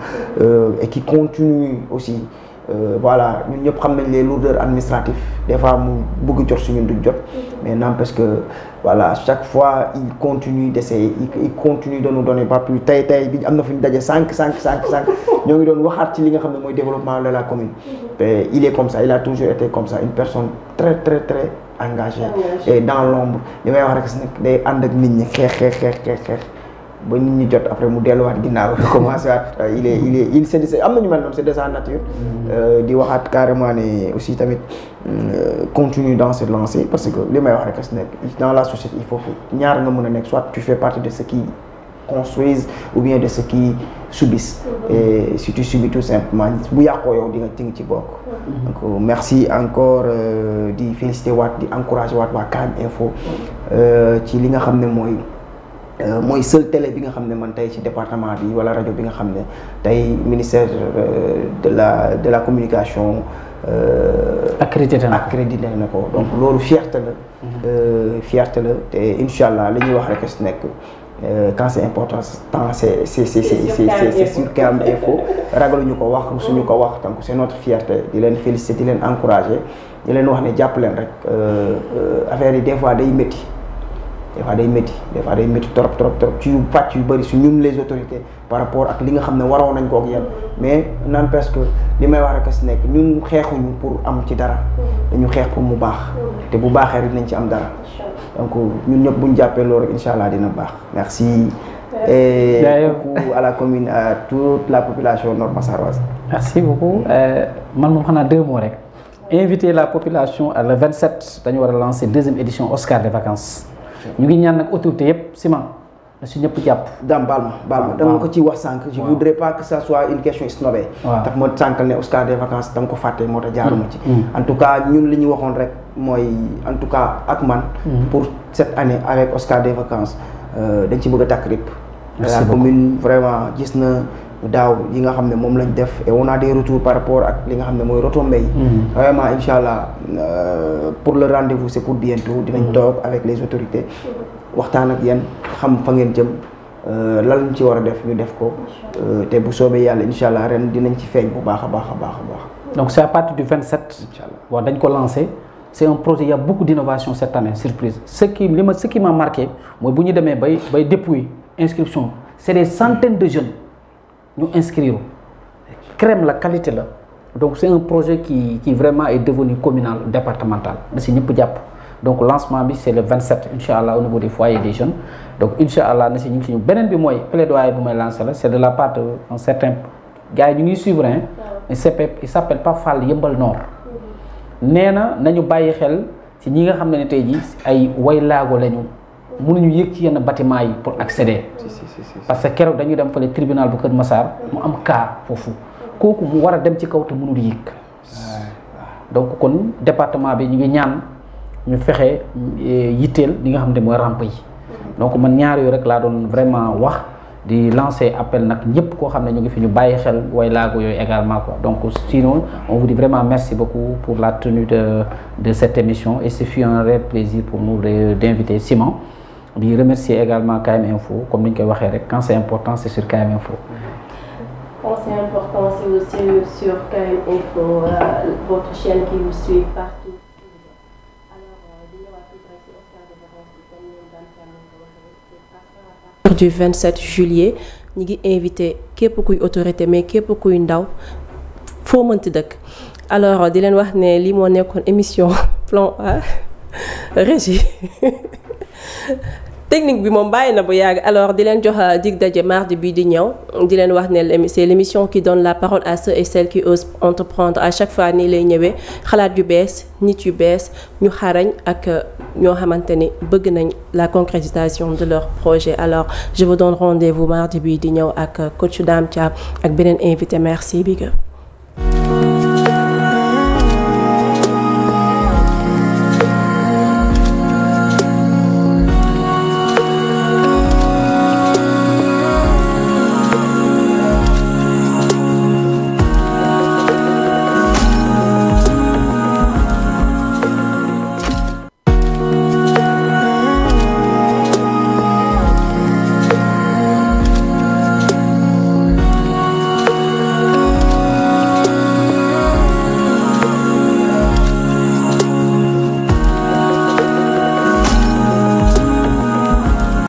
et qui continue aussi. Voilà, ñun ñëpp xam nañ les lourdeurs administratives des fois mu bëgg jot suñu duñ jot mais n'empêche que voilà chaque fois il continue d'essayer il continue de nous donner pas plus tey bi am na fu ñu daje sànq ñoo ngi doon waxaat ci li nga xam ne mooy développement de la commune te il est comme ça, il a toujours été comme ça, une personne très engagée et dans l'ombre li may wax rek si nag day ànd ak nit ñi xeex ba nit ñi jot après mu delluwaat ginnaaw commencé waat il c'est am na ñu mel noonu c'est de sa nature di waxaat carrément ne aussi tamit continue dans cette lancée parce que li may wax rek si nekk dans la société il faut ñaar nga mën a nekk soit tu fais partie de ceux qui construisent ou bien de ceux qui subissent et si tu subis tout simplement bu yàqoo yow di nga ci bokk donc merci encore di féliciter waat di encourager waat waa KM Info ci li nga xam ne mooy seul télé bi nga xam ne man tey ci département bi wala rajo bi nga xam ne tey ministère de la communication accrédité na ko donc loolu fierté la te incha allah li ñuy wax rek si nekk quand c'est important c'est sur KM Info ragaluñu ko wax suñu ko wax donc c'est notre fierté di leen féliciter di leen encourager di leen wax ne jàpp leen rek affaire yi des fois day métti trop ci yu pàcc yu bëri su ñun les autorités par rapport ak li nga xam ne waroon nañ ko ak yéen mais n'empêche que li may wax rek si nekk ñun xeexuñu pour am ci dara dañu xeex pour mu baax te bu baaxee rek nañ ci am dara donc ñun ñëpp buñ jàppee loolu rek incha allah dina baax merci et beaucoup à la commune à toute la population nord-massaroise. Merci beaucoup man moom xanaa 2 mots rek inviter la population le 27 dañu war a lancer 2e édition Oscar des vacances. ñu ngi ñaan nag autorité yëpp ciment na si ñëpp jàpp. baal ma dama ko ci wax sànq. je voudrais pas que ça soit une question snobée. daf ma sànkal ne Oscar des vacances dama ko fàtte moo tax jaaruma ci. en tout cas ñun li ñu waxoon rek mooy en tout cas ak man. pour cette année avec Oscar des vacances dañ ci bëgg a takk rip. la commune vraiment gis na daaw yi nga xam ne moom lañ def et on a des retours par rapport ak li nga xam ne mooy retombées yi. vraiment incha allah pour le rendez-vous c'est pour bientôt dinañ toog avec les autorités waxtaan ak yéen xam fa ngeen jëm lan lañ ci war a def ñu def ko te bu soobee yàlla incha allah ren dinañ ci feeñ bu baax a baax. donc c'est à partir du 27. incha allah waaw dañ ko lancé c'est un projet il y a beaucoup d'innovation cette année surprise ce qui m'a marqué mooy bu ñu demee bay dépouiller inscription c'est des centaines de jeunes. ñu inscrire crème la qualité la donc c'est un projet qui vraiment est devenu communal départemental da si ñëpp jàpp donc lancement bi c'est le 27 incha allah au niveau des foyers des jeunes donc incha allah na si ñu ngi si ñu beneen bi mooy plaidoyer bu may lancer la c'est de la part de un certain gars yi ñu ngi suivre il s'appelle pas Fall Yëmbal Nord nee na nañu bàyyi xel ci ñi nga xam ne tey jii ay way laago lañu mënuñu yéeg ci yenn bâtiment yi pour accéder parce que keroog dañuy dem fële tribunal bu Kër Massar mu am cas foofu kooku mu war a dem ci kaw te mënul yéeg donc kon département bi ñu ngi ñaan ñu fexe yitteel li nga xam ne mooy rampe yi donc man ñaar yooyu rek laa doon vraiment wax di lancer appel nag ñëpp koo xam ne ñu ngi fi ñu bàyyi xel way laago yooyu également quoi donc sinon on vous dit vraiment merci beaucoup pour la tenue de cette émission et ce fut un réel plaisir pour nous d'inviter Simon di remercier également KM Info comme ni ñu koy waxee rek quand c'est important c'est sur KM Info. Quand c'est important c'est aussi sur KM Info votre chaîne qui vous suit partout. Alors du 27 juillet ñi ngi invité képp kuy autorité mais képp kuy ndaw foo mënti dëkk alors di leen wax ne lii moo nekkoon émission plan A régie technique bi moom bàyyi na bu yàgg alors di leen jox dig daje mardi bii di ñëw di leen wax ne c'est l'émission qui donne la parole à ceux et celles qui osent entreprendre à chaque fois nii lay ñëwee xalaat yu bees nit yu bees ñu xarañ ak ñoo xamante ni bëgg nañ la concrétisation de leur projet alors je vous donne rendez-vous mardi bii di ñëw ak coach Dame Thiam ak beneen invité merci Biga